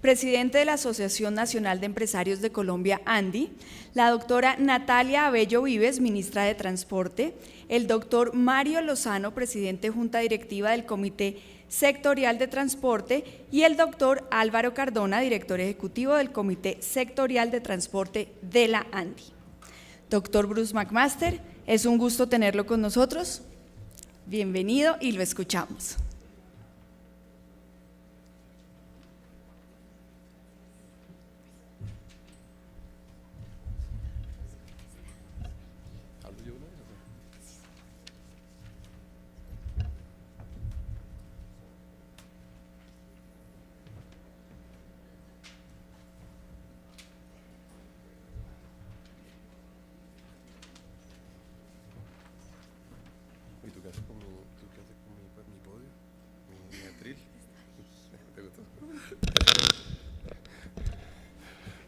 presidente de la Asociación Nacional de Empresarios de Colombia, ANDI, la doctora Natalia Abello Vives, ministra de Transporte, el doctor Mario Lozano, presidente de Junta Directiva del Comité Sectorial de Transporte, y el doctor Álvaro Cardona, director ejecutivo del Comité Sectorial de Transporte de la ANDI. Doctor Bruce McMaster, es un gusto tenerlo con nosotros. Bienvenido y lo escuchamos.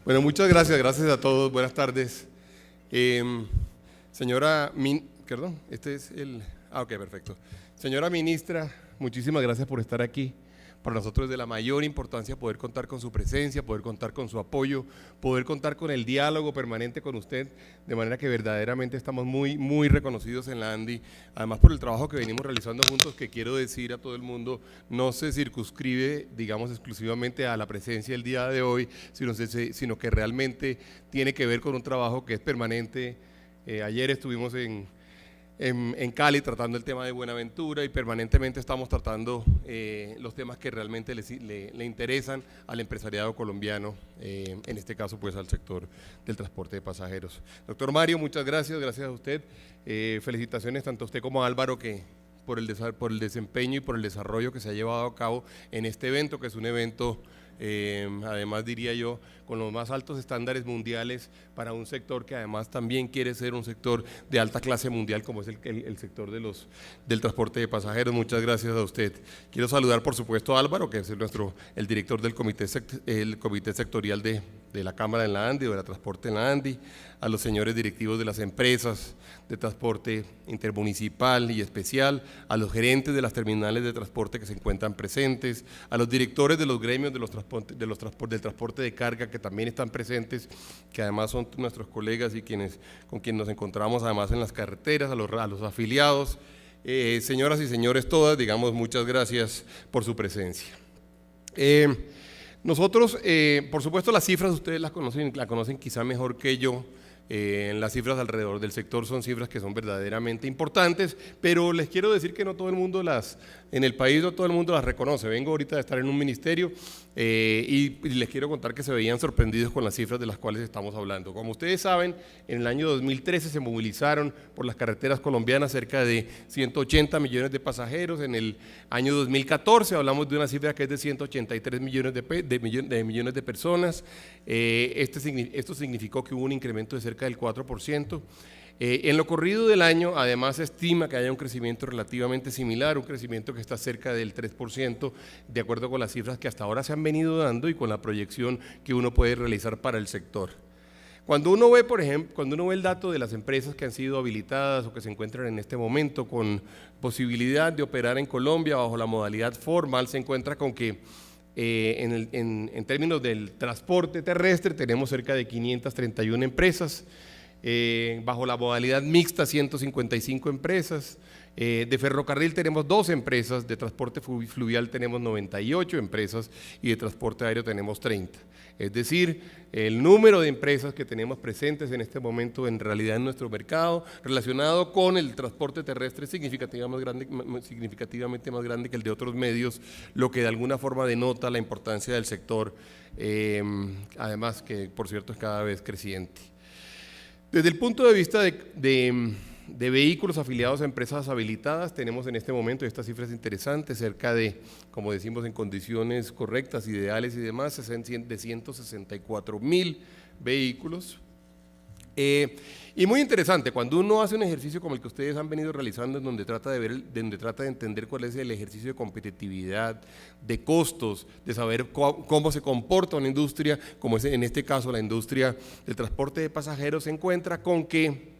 Bueno, muchas gracias, gracias a todos, buenas tardes. Perfecto. Señora ministra, muchísimas gracias por estar aquí. Para nosotros es de la mayor importancia poder contar con su presencia, poder contar con su apoyo, poder contar con el diálogo permanente con usted, de manera que verdaderamente estamos muy reconocidos en la ANDI, además por el trabajo que venimos realizando juntos, que quiero decir a todo el mundo, no se circunscribe, digamos, exclusivamente a la presencia el día de hoy, sino que realmente tiene que ver con un trabajo que es permanente. Ayer estuvimos en Cali tratando el tema de Buenaventura y permanentemente estamos tratando los temas que realmente le interesan al empresariado colombiano, en este caso pues al sector del transporte de pasajeros. Doctor Mario, muchas gracias, gracias a usted, felicitaciones tanto a usted como a Álvaro por el desempeño y por el desarrollo que se ha llevado a cabo en este evento, que es un evento además diría yo con los más altos estándares mundiales para un sector que además también quiere ser un sector de alta clase mundial como es el sector del transporte de pasajeros. Muchas gracias a usted. Quiero saludar por supuesto a Álvaro, que es el director del comité sectorial de la Cámara en la ANDI, o de la transporte en la ANDI, a los señores directivos de las empresas de transporte intermunicipal y especial, a los gerentes de las terminales de transporte que se encuentran presentes, a los directores de los gremios del transporte de carga que también están presentes, que además son nuestros colegas y con quienes nos encontramos además en las carreteras, a los afiliados, señoras y señores todas, digamos, muchas gracias por su presencia. Nosotros, por supuesto, las cifras ustedes la conocen quizá mejor que yo. Las cifras alrededor del sector son cifras que son verdaderamente importantes, pero les quiero decir que no todo el mundo en el país no todo el mundo las reconoce. Vengo ahorita de estar en un ministerio y les quiero contar que se veían sorprendidos con las cifras de las cuales estamos hablando. Como ustedes saben, en el año 2013 se movilizaron por las carreteras colombianas cerca de 180 millones de pasajeros. En el año 2014 hablamos de una cifra que es de 183 millones de personas. Esto significó que hubo un incremento de cerca del 4%. En lo corrido del año, además, se estima que haya un crecimiento relativamente similar, un crecimiento que está cerca del 3%, de acuerdo con las cifras que hasta ahora se han venido dando y con la proyección que uno puede realizar para el sector. Cuando uno ve, por ejemplo, el dato de las empresas que han sido habilitadas o que se encuentran en este momento con posibilidad de operar en Colombia bajo la modalidad formal, se encuentra con que en términos del transporte terrestre tenemos cerca de 531 empresas, bajo la modalidad mixta 155 empresas, de ferrocarril tenemos 2 empresas, de transporte fluvial tenemos 98 empresas y de transporte aéreo tenemos 30. Es decir, el número de empresas que tenemos presentes en este momento en realidad en nuestro mercado relacionado con el transporte terrestre es significativamente más grande que el de otros medios, lo que de alguna forma denota la importancia del sector, además que por cierto es cada vez creciente. Desde el punto de vista de vehículos afiliados a empresas habilitadas, tenemos en este momento, y esta cifra es interesante, cerca de, como decimos, en condiciones correctas, ideales y demás, de 164.000 vehículos. Y muy interesante, cuando uno hace un ejercicio como el que ustedes han venido realizando, en donde trata de entender cuál es el ejercicio de competitividad, de costos, de saber cómo se comporta una industria, como es en este caso la industria del transporte de pasajeros, se encuentra con que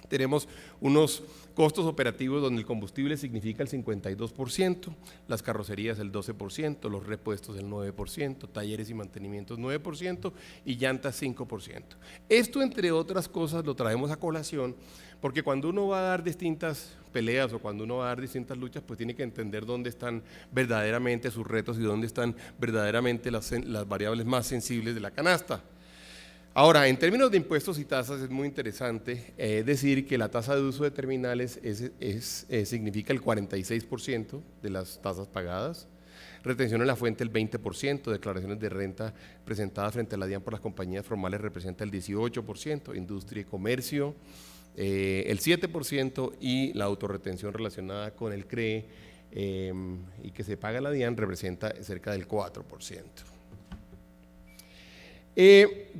Tenemos unos costos operativos donde el combustible significa el 52%, las carrocerías el 12%, los repuestos el 9%, talleres y mantenimientos 9% y llantas 5%. Esto, entre otras cosas, lo traemos a colación porque cuando uno va a dar distintas peleas o cuando uno va a dar distintas luchas, pues tiene que entender dónde están verdaderamente sus retos y dónde están verdaderamente las variables más sensibles de la canasta. Ahora, en términos de impuestos y tasas es muy interesante decir que la tasa de uso de terminales significa el 46% de las tasas pagadas, retención en la fuente el 20%, declaraciones de renta presentadas frente a la DIAN por las compañías formales representa el 18%, industria y comercio el 7% y la autorretención relacionada con el CRE y que se paga la DIAN representa cerca del 4%.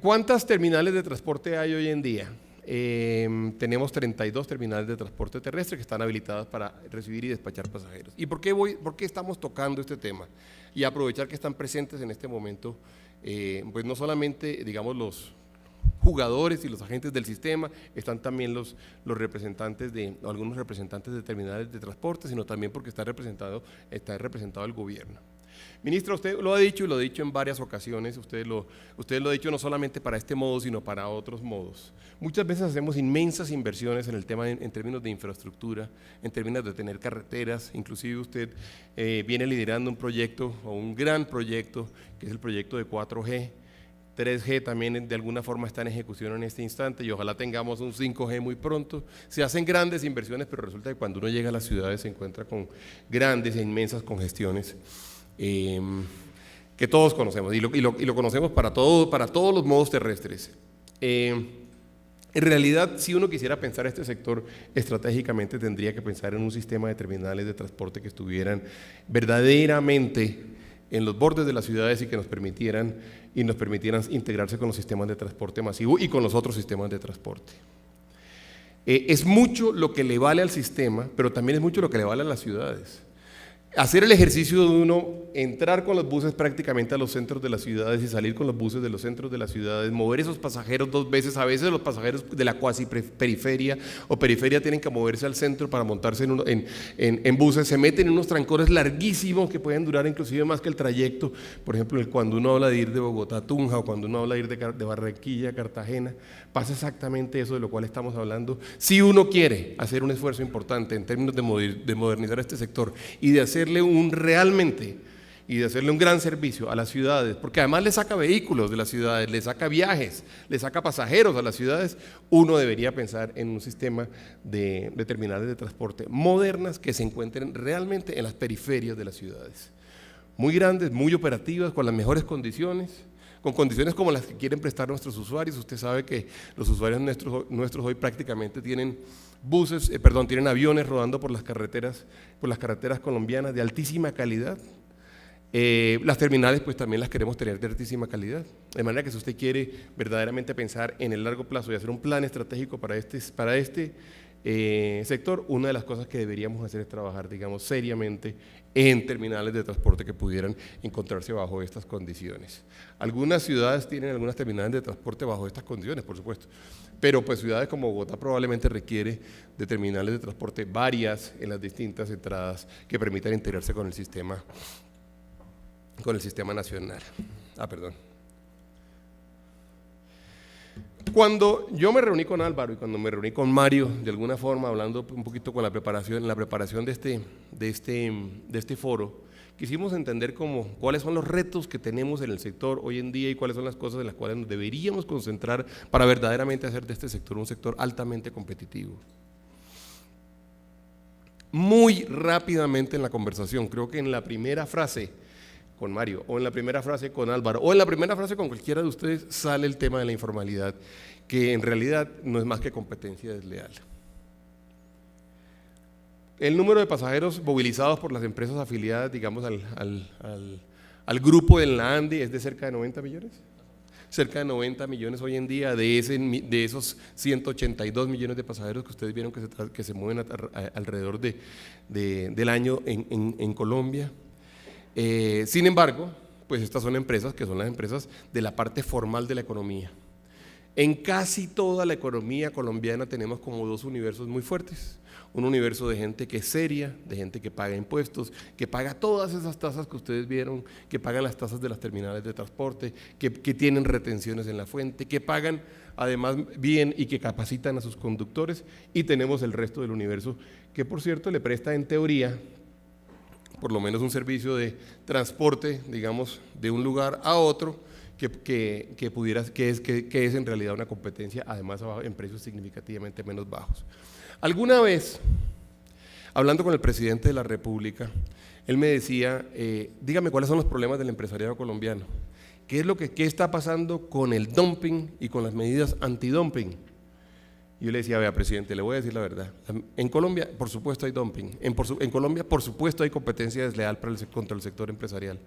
¿Cuántas terminales de transporte hay hoy en día? Tenemos 32 terminales de transporte terrestre que están habilitadas para recibir y despachar pasajeros. ¿Y por qué estamos tocando este tema? Y aprovechar que están presentes en este momento, pues no solamente, digamos, los jugadores y los agentes del sistema, están también los representantes algunos representantes de terminales de transporte, sino también porque está representado el gobierno. Ministra, usted lo ha dicho y lo ha dicho en varias ocasiones, usted lo ha dicho no solamente para este modo, sino para otros modos. Muchas veces hacemos inmensas inversiones en el tema en términos de infraestructura, en términos de tener carreteras, inclusive usted viene liderando un proyecto o un gran proyecto, que es el proyecto de 4G, 3G también de alguna forma está en ejecución en este instante y ojalá tengamos un 5G muy pronto. Se hacen grandes inversiones, pero resulta que cuando uno llega a las ciudades se encuentra con grandes e inmensas congestiones. Que todos conocemos y lo conocemos para todos los modos terrestres. En realidad, si uno quisiera pensar este sector estratégicamente, tendría que pensar en un sistema de terminales de transporte que estuvieran verdaderamente en los bordes de las ciudades y que nos permitieran integrarse con los sistemas de transporte masivo y con los otros sistemas de transporte. Es mucho lo que le vale al sistema, pero también es mucho lo que le vale a las ciudades. Hacer el ejercicio de uno, entrar con los buses prácticamente a los centros de las ciudades y salir con los buses de los centros de las ciudades, mover esos pasajeros 2 veces, a veces los pasajeros de la cuasi periferia o periferia tienen que moverse al centro para montarse en buses, se meten en unos trancones larguísimos que pueden durar inclusive más que el trayecto, por ejemplo, cuando uno habla de ir de Bogotá a Tunja o cuando uno habla de ir de Barranquilla a Cartagena, pasa exactamente eso de lo cual estamos hablando. Si uno quiere hacer un esfuerzo importante en términos de modernizar este sector y de hacerle un gran servicio a las ciudades, porque además le saca vehículos de las ciudades, le saca viajes, le saca pasajeros a las ciudades, uno debería pensar en un sistema de terminales de transporte modernas que se encuentren realmente en las periferias de las ciudades, muy grandes, muy operativas, con las mejores condiciones, con condiciones como las que quieren prestar nuestros usuarios. Usted sabe que los usuarios nuestros hoy prácticamente tienen tienen aviones rodando por las carreteras colombianas de altísima calidad. Las terminales pues también las queremos tener de altísima calidad, de manera que si usted quiere verdaderamente pensar en el largo plazo y hacer un plan estratégico para este sector, una de las cosas que deberíamos hacer es trabajar, digamos, seriamente en terminales de transporte que pudieran encontrarse bajo estas condiciones. Algunas ciudades tienen algunas terminales de transporte bajo estas condiciones, por supuesto, pero pues ciudades como Bogotá probablemente requiere de terminales de transporte varias en las distintas entradas que permitan integrarse con el sistema nacional. Perdón. Cuando yo me reuní con Álvaro y cuando me reuní con Mario, de alguna forma hablando un poquito con la preparación de este foro, quisimos entender cuáles son los retos que tenemos en el sector hoy en día y cuáles son las cosas en las cuales nos deberíamos concentrar para verdaderamente hacer de este sector un sector altamente competitivo. Muy rápidamente en la conversación, creo que en la primera frase con Mario, o en la primera frase con Álvaro, o en la primera frase con cualquiera de ustedes, sale el tema de la informalidad, que en realidad no es más que competencia desleal. El número de pasajeros movilizados por las empresas afiliadas, digamos, al grupo en la ANDI es de cerca de 90 millones. Cerca de 90 millones hoy en día de esos 182 millones de pasajeros que ustedes vieron que se mueven alrededor del año en Colombia. Sin embargo, pues estas son empresas que son las empresas de la parte formal de la economía. En casi toda la economía colombiana tenemos como dos universos muy fuertes. Un universo de gente que es seria, de gente que paga impuestos, que paga todas esas tasas que ustedes vieron, que pagan las tasas de las terminales de transporte, que tienen retenciones en la fuente, que pagan además bien y que capacitan a sus conductores. Y tenemos el resto del universo que, por cierto, le presta en teoría por lo menos un servicio de transporte, digamos, de un lugar a otro, que es en realidad una competencia, además en precios significativamente menos bajos. Alguna vez, hablando con el presidente de la República, él me decía, dígame cuáles son los problemas del empresariado colombiano, qué está pasando con el dumping y con las medidas antidumping. Y yo le decía, vea, presidente, le voy a decir la verdad, en Colombia por supuesto hay dumping, en Colombia por supuesto hay competencia desleal contra el sector empresarial,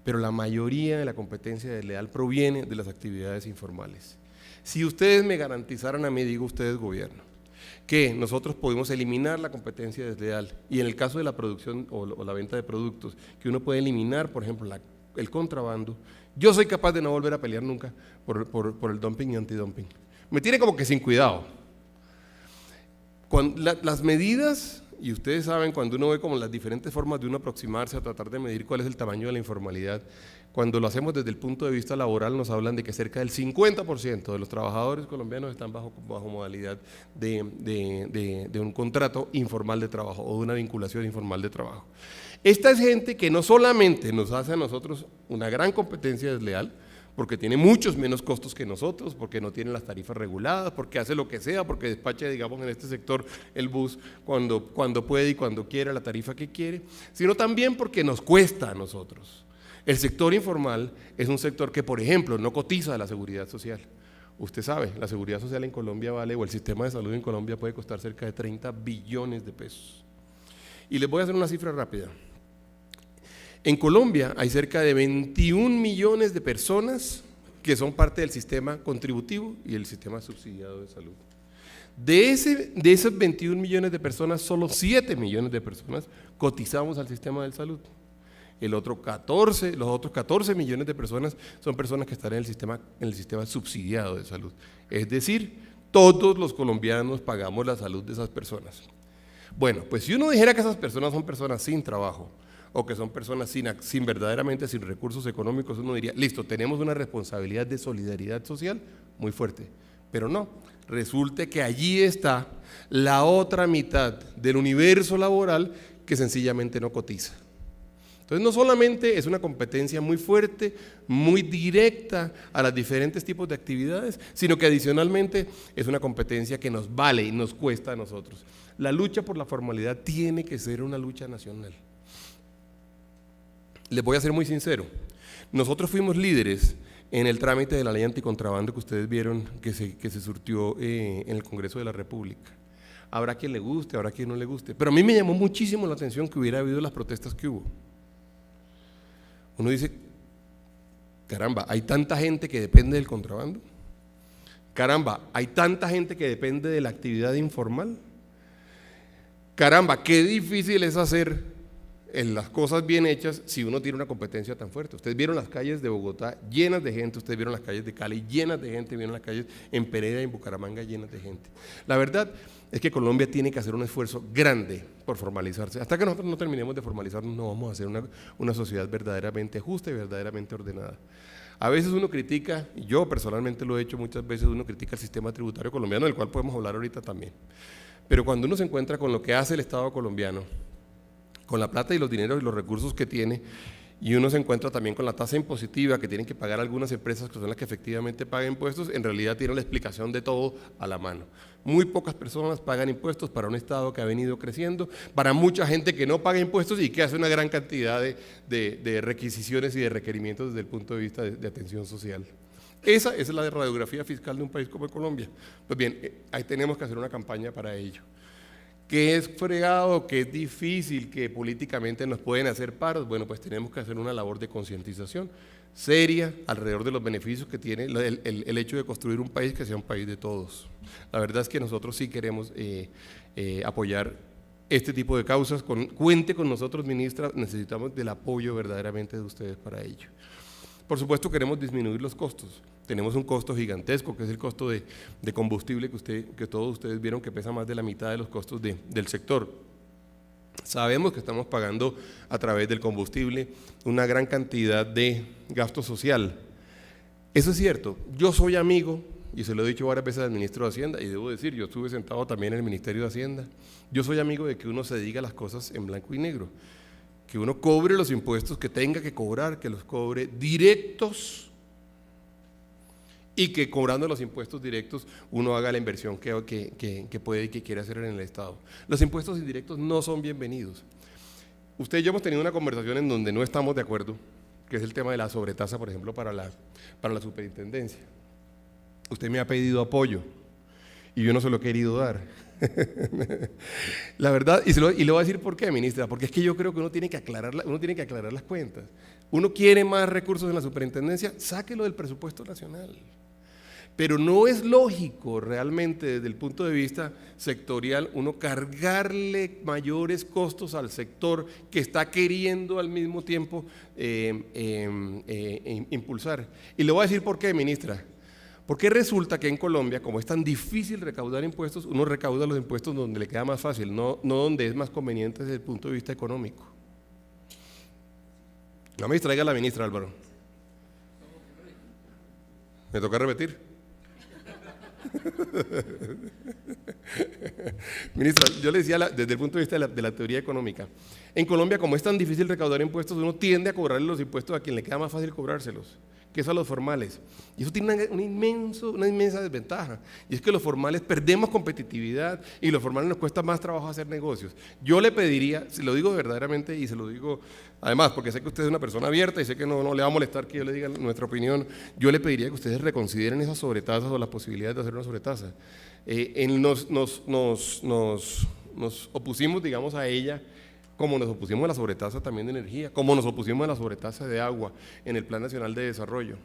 pero la mayoría de la competencia desleal proviene de las actividades informales. Si ustedes me garantizaran a mí, digo ustedes gobierno, que nosotros podemos eliminar la competencia desleal y en el caso de la producción o la venta de productos, que uno puede eliminar, por ejemplo, el contrabando, yo soy capaz de no volver a pelear nunca por el dumping y antidumping. Me tiene como que sin cuidado. Las medidas, y ustedes saben, cuando uno ve como las diferentes formas de uno aproximarse a tratar de medir cuál es el tamaño de la informalidad, cuando lo hacemos desde el punto de vista laboral nos hablan de que cerca del 50% de los trabajadores colombianos están bajo modalidad de un contrato informal de trabajo o de una vinculación informal de trabajo. Esta es gente que no solamente nos hace a nosotros una gran competencia desleal, porque tiene muchos menos costos que nosotros, porque no tiene las tarifas reguladas, porque hace lo que sea, porque despacha, digamos, en este sector el bus cuando puede y cuando quiere, la tarifa que quiere, sino también porque nos cuesta a nosotros. El sector informal es un sector que, por ejemplo, no cotiza a la seguridad social. Usted sabe, la seguridad social en Colombia vale, o el sistema de salud en Colombia puede costar cerca de 30 billones de pesos. Y les voy a hacer una cifra rápida. En Colombia hay cerca de 21 millones de personas que son parte del sistema contributivo y el sistema subsidiado de salud. De esos 21 millones de personas, solo 7 millones de personas cotizamos al sistema de salud. Los otros 14 millones de personas son personas que están en el sistema subsidiado de salud. Es decir, todos los colombianos pagamos la salud de esas personas. Bueno, pues si uno dijera que esas personas son personas sin trabajo, o que son personas verdaderamente sin recursos económicos, uno diría, listo, tenemos una responsabilidad de solidaridad social muy fuerte, pero no, resulta que allí está la otra mitad del universo laboral que sencillamente no cotiza. Entonces no solamente es una competencia muy fuerte, muy directa a los diferentes tipos de actividades, sino que adicionalmente es una competencia que nos vale y nos cuesta a nosotros. La lucha por la formalidad tiene que ser una lucha nacional. Les voy a ser muy sincero, nosotros fuimos líderes en el trámite de la ley anticontrabando que ustedes vieron que se surtió en el Congreso de la República. Habrá quien le guste, habrá quien no le guste, pero a mí me llamó muchísimo la atención que hubiera habido las protestas que hubo. Uno dice, caramba, hay tanta gente que depende del contrabando, caramba, hay tanta gente que depende de la actividad informal, caramba, qué difícil es hacer las cosas bien hechas si uno tiene una competencia tan fuerte. Ustedes vieron las calles de Bogotá llenas de gente, ustedes vieron las calles de Cali llenas de gente, vieron las calles en Pereira y en Bucaramanga llenas de gente. La verdad es que Colombia tiene que hacer un esfuerzo grande por formalizarse. Hasta que nosotros no terminemos de formalizarnos no vamos a hacer una sociedad verdaderamente justa y verdaderamente ordenada. A veces uno critica, y yo personalmente lo he hecho muchas veces, uno critica el sistema tributario colombiano, del cual podemos hablar ahorita también. Pero cuando uno se encuentra con lo que hace el Estado colombiano, con la plata y los dineros y los recursos que tiene, y uno se encuentra también con la tasa impositiva que tienen que pagar algunas empresas que son las que efectivamente pagan impuestos, en realidad tiene la explicación de todo a la mano. Muy pocas personas pagan impuestos para un Estado que ha venido creciendo, para mucha gente que no paga impuestos y que hace una gran cantidad de requisiciones y de requerimientos desde el punto de vista de atención social. Esa es la radiografía fiscal de un país como Colombia. Pues bien, ahí tenemos que hacer una campaña para ello. Que es fregado, que es difícil, que políticamente nos pueden hacer paros, bueno, pues tenemos que hacer una labor de concientización seria alrededor de los beneficios que tiene el hecho de construir un país que sea un país de todos. La verdad es que nosotros sí queremos apoyar este tipo de causas. Cuente con nosotros, ministra, necesitamos del apoyo verdaderamente de ustedes para ello. Por supuesto queremos disminuir los costos. Tenemos un costo gigantesco, que es el costo de combustible, que todos ustedes vieron que pesa más de la mitad de los costos del sector. Sabemos que estamos pagando a través del combustible una gran cantidad de gasto social. Eso es cierto. Yo soy amigo, y se lo he dicho varias veces al ministro de Hacienda, y debo decir, yo estuve sentado también en el Ministerio de Hacienda, yo soy amigo de que uno se diga las cosas en blanco y negro, que uno cobre los impuestos que tenga que cobrar, que los cobre directos, y que cobrando los impuestos directos uno haga la inversión que puede y que quiere hacer en el Estado. Los impuestos indirectos no son bienvenidos. Usted y yo hemos tenido una conversación en donde no estamos de acuerdo, que es el tema de la sobretasa, por ejemplo, para la superintendencia. Usted me ha pedido apoyo y yo no se lo he querido dar. La verdad, y le voy a decir por qué, ministra, porque es que yo creo que uno tiene que aclarar las cuentas. Uno quiere más recursos en la superintendencia, sáquelo del presupuesto nacional. Pero no es lógico realmente desde el punto de vista sectorial uno cargarle mayores costos al sector que está queriendo al mismo tiempo impulsar. Y le voy a decir por qué, ministra. Porque resulta que en Colombia, como es tan difícil recaudar impuestos, uno recauda los impuestos donde le queda más fácil, no donde es más conveniente desde el punto de vista económico. No me distraiga la ministra, Álvaro. ¿Me toca repetir? Ministra, yo le decía desde el punto de vista de la teoría económica, en Colombia, como es tan difícil recaudar impuestos, uno tiende a cobrarle los impuestos a quien le queda más fácil cobrárselos, que es a los formales. Y eso tiene una inmensa desventaja, y es que los formales perdemos competitividad y los formales nos cuesta más trabajo hacer negocios. Yo le pediría, se lo digo verdaderamente y se lo digo además porque sé que usted es una persona abierta y sé que no le va a molestar que yo le diga nuestra opinión, yo le pediría que ustedes reconsideren esas sobretasas o las posibilidades de hacer una sobretasa. Nos opusimos, digamos, a ella, como nos opusimos a la sobretasa también de energía, como nos opusimos a la sobretasa de agua en el Plan Nacional de Desarrollo.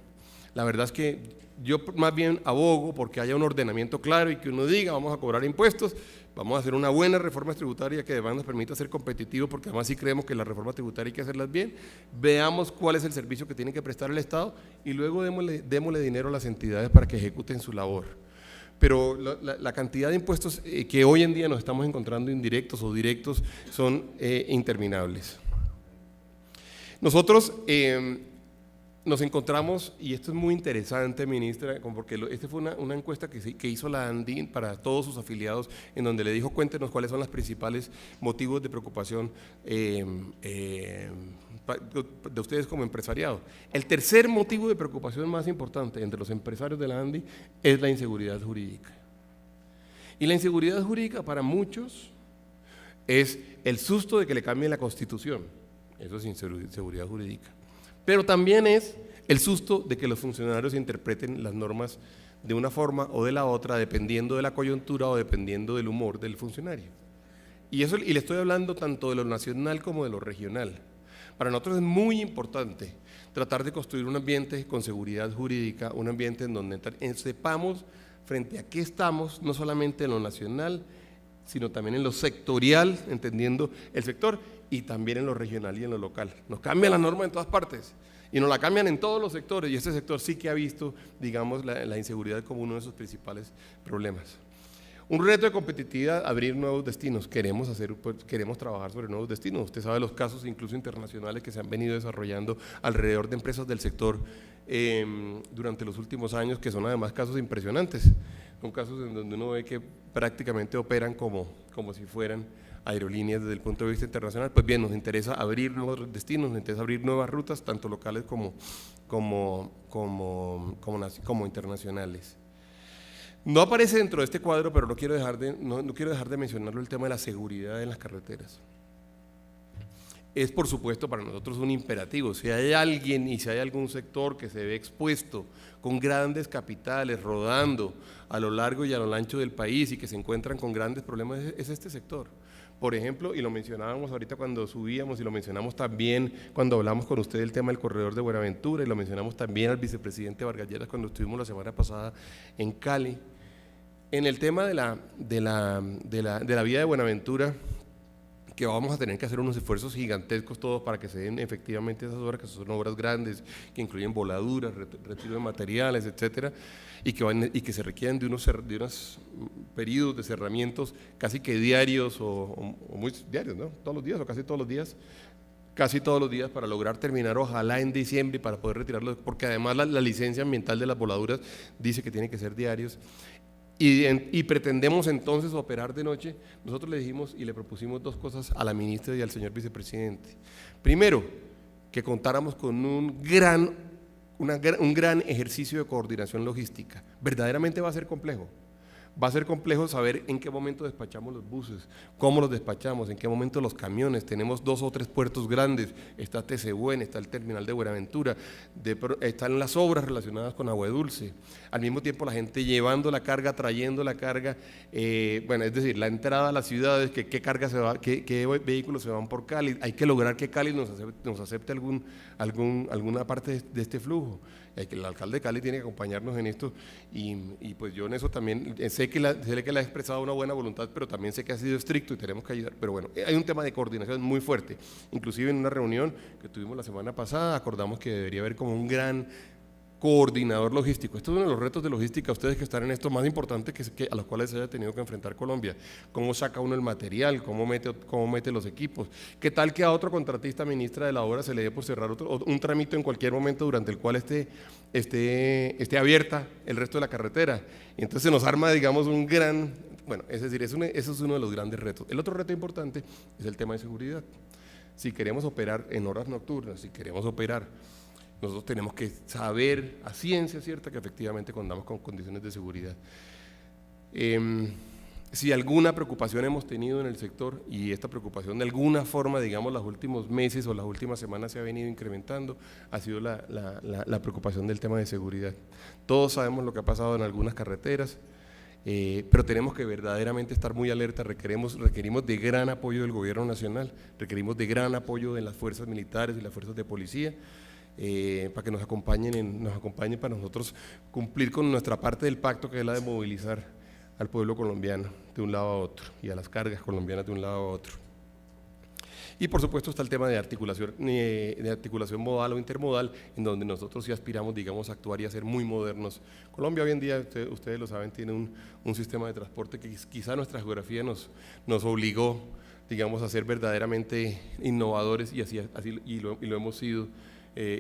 La verdad es que yo más bien abogo porque haya un ordenamiento claro y que uno diga vamos a cobrar impuestos, vamos a hacer una buena reforma tributaria que además nos permita ser competitivos, porque además sí creemos que la reforma tributaria hay que hacerlas bien, veamos cuál es el servicio que tiene que prestar el Estado y luego démosle dinero a las entidades para que ejecuten su labor. Pero la cantidad de impuestos que hoy en día nos estamos encontrando indirectos o directos son interminables. Nosotros nos encontramos, y esto es muy interesante, ministra, porque esta fue una encuesta que hizo la ANDI para todos sus afiliados, en donde le dijo cuéntenos cuáles son los principales motivos de preocupación de ustedes como empresariado. El tercer motivo de preocupación más importante entre los empresarios de la ANDI es la inseguridad jurídica. Y la inseguridad jurídica para muchos es el susto de que le cambien la Constitución, eso es inseguridad jurídica. Pero también es el susto de que los funcionarios interpreten las normas de una forma o de la otra, dependiendo de la coyuntura o dependiendo del humor del funcionario. Y le estoy hablando tanto de lo nacional como de lo regional. Para nosotros es muy importante tratar de construir un ambiente con seguridad jurídica, un ambiente en donde sepamos frente a qué estamos, no solamente en lo nacional, sino también en lo sectorial, entendiendo el sector, y también en lo regional y en lo local. Nos cambian las normas en todas partes y nos la cambian en todos los sectores, y este sector sí que ha visto, digamos, la inseguridad como uno de sus principales problemas. Un reto de competitividad, abrir nuevos destinos. Queremos trabajar sobre nuevos destinos. Usted sabe los casos incluso internacionales que se han venido desarrollando alrededor de empresas del sector durante los últimos años, que son además casos impresionantes. Son casos en donde uno ve que prácticamente operan como si fueran aerolíneas desde el punto de vista internacional. Pues bien, nos interesa abrir nuevos destinos, nos interesa abrir nuevas rutas, tanto locales como internacionales. No aparece dentro de este cuadro, pero no quiero dejar de mencionarlo, el tema de la seguridad en las carreteras. Es por supuesto para nosotros un imperativo. Si hay alguien y si hay algún sector que se ve expuesto con grandes capitales rodando a lo largo y a lo ancho del país y que se encuentran con grandes problemas, es este sector. Por ejemplo, y lo mencionábamos ahorita cuando subíamos, y lo mencionamos también cuando hablamos con usted del tema del corredor de Buenaventura, y lo mencionamos también al vicepresidente Vargas Lleras cuando estuvimos la semana pasada en Cali. En el tema de la vía de Buenaventura, que vamos a tener que hacer unos esfuerzos gigantescos todos para que se den efectivamente esas obras, que son obras grandes, que incluyen voladuras, retiro de materiales, etcétera, y que se requieren de unos periodos de cerramientos casi que diarios o muy diarios, ¿no? Todos los días o casi todos los días para lograr terminar ojalá en diciembre y para poder retirarlo, porque además la licencia ambiental de las voladuras dice que tiene que ser diarios. Y pretendemos entonces operar de noche. Nosotros le dijimos y le propusimos dos cosas a la ministra y al señor vicepresidente. Primero, que contáramos con un gran ejercicio de coordinación logística. Verdaderamente va a ser complejo. Va a ser complejo saber en qué momento despachamos los buses, cómo los despachamos, en qué momento los camiones. Tenemos 2 o 3 puertos grandes, está Tesehuen, está el terminal de Buenaventura, están las obras relacionadas con Agua Dulce. Al mismo tiempo la gente llevando la carga, trayendo la carga, es decir, la entrada a las ciudades, qué carga se va, qué vehículos se van por Cali. Hay que lograr que Cali nos acepte alguna parte de este flujo. El alcalde de Cali tiene que acompañarnos en esto y pues yo en eso también sé que le ha expresado una buena voluntad, pero también sé que ha sido estricto y tenemos que ayudar. Pero bueno, hay un tema de coordinación muy fuerte. Inclusive en una reunión que tuvimos la semana pasada acordamos que debería haber como un gran coordinador logístico. Esto es uno de los retos de logística, ustedes que están en esto, más importante a los cuales se haya tenido que enfrentar Colombia. ¿Cómo saca uno el material? ¿Cómo mete los equipos? ¿Qué tal que a otro contratista, ministra de la obra, se le dé por cerrar un trámite en cualquier momento durante el cual esté abierta el resto de la carretera? Y entonces se nos arma, digamos, un gran... Bueno, es decir, eso es uno de los grandes retos. El otro reto importante es el tema de seguridad. Si queremos operar en horas nocturnas, si queremos operar, nosotros tenemos que saber a ciencia cierta que efectivamente contamos con condiciones de seguridad. Si alguna preocupación hemos tenido en el sector, y esta preocupación de alguna forma, digamos, los últimos meses o las últimas semanas se ha venido incrementando, ha sido la preocupación del tema de seguridad. Todos sabemos lo que ha pasado en algunas carreteras, pero tenemos que verdaderamente estar muy alerta. Requerimos de gran apoyo del gobierno nacional, requerimos de gran apoyo de las fuerzas militares y las fuerzas de policía, para que nos acompañen para nosotros cumplir con nuestra parte del pacto, que es la de movilizar al pueblo colombiano de un lado a otro y a las cargas colombianas de un lado a otro. Y por supuesto está el tema de articulación modal o intermodal, en donde nosotros sí aspiramos, digamos, a actuar y a ser muy modernos. Colombia hoy en día, ustedes lo saben, tiene un sistema de transporte que quizá nuestra geografía nos obligó, digamos, a ser verdaderamente innovadores, y lo hemos sido.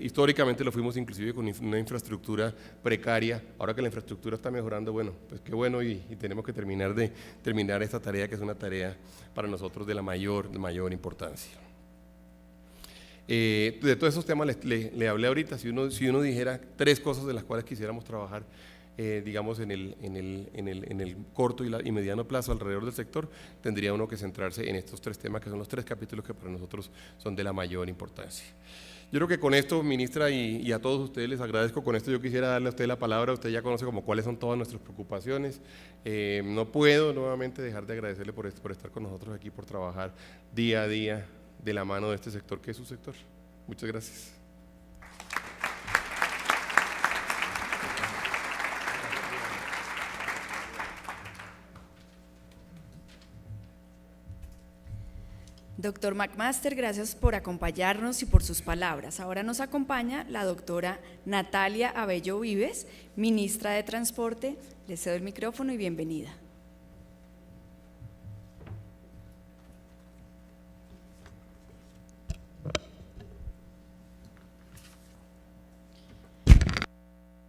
Históricamente lo fuimos inclusive con una infraestructura precaria. Ahora que la infraestructura está mejorando, bueno, pues qué bueno, y tenemos que terminar esta tarea, que es una tarea para nosotros de mayor importancia. De todos esos temas le hablé ahorita. Si uno dijera 3 cosas de las cuales quisiéramos trabajar, digamos, en el corto y mediano plazo alrededor del sector, tendría uno que centrarse en estos 3 temas, que son los 3 capítulos que para nosotros son de la mayor importancia. Yo creo que con esto, ministra, y a todos ustedes les agradezco. Con esto yo quisiera darle a usted la palabra. Usted ya conoce como cuáles son todas nuestras preocupaciones. No puedo nuevamente dejar de agradecerle por estar con nosotros aquí, por trabajar día a día de la mano de este sector, que es su sector. Muchas gracias. Doctor McMaster, gracias por acompañarnos y por sus palabras. Ahora nos acompaña la doctora Natalia Abello Vives, ministra de Transporte. Le cedo el micrófono y bienvenida.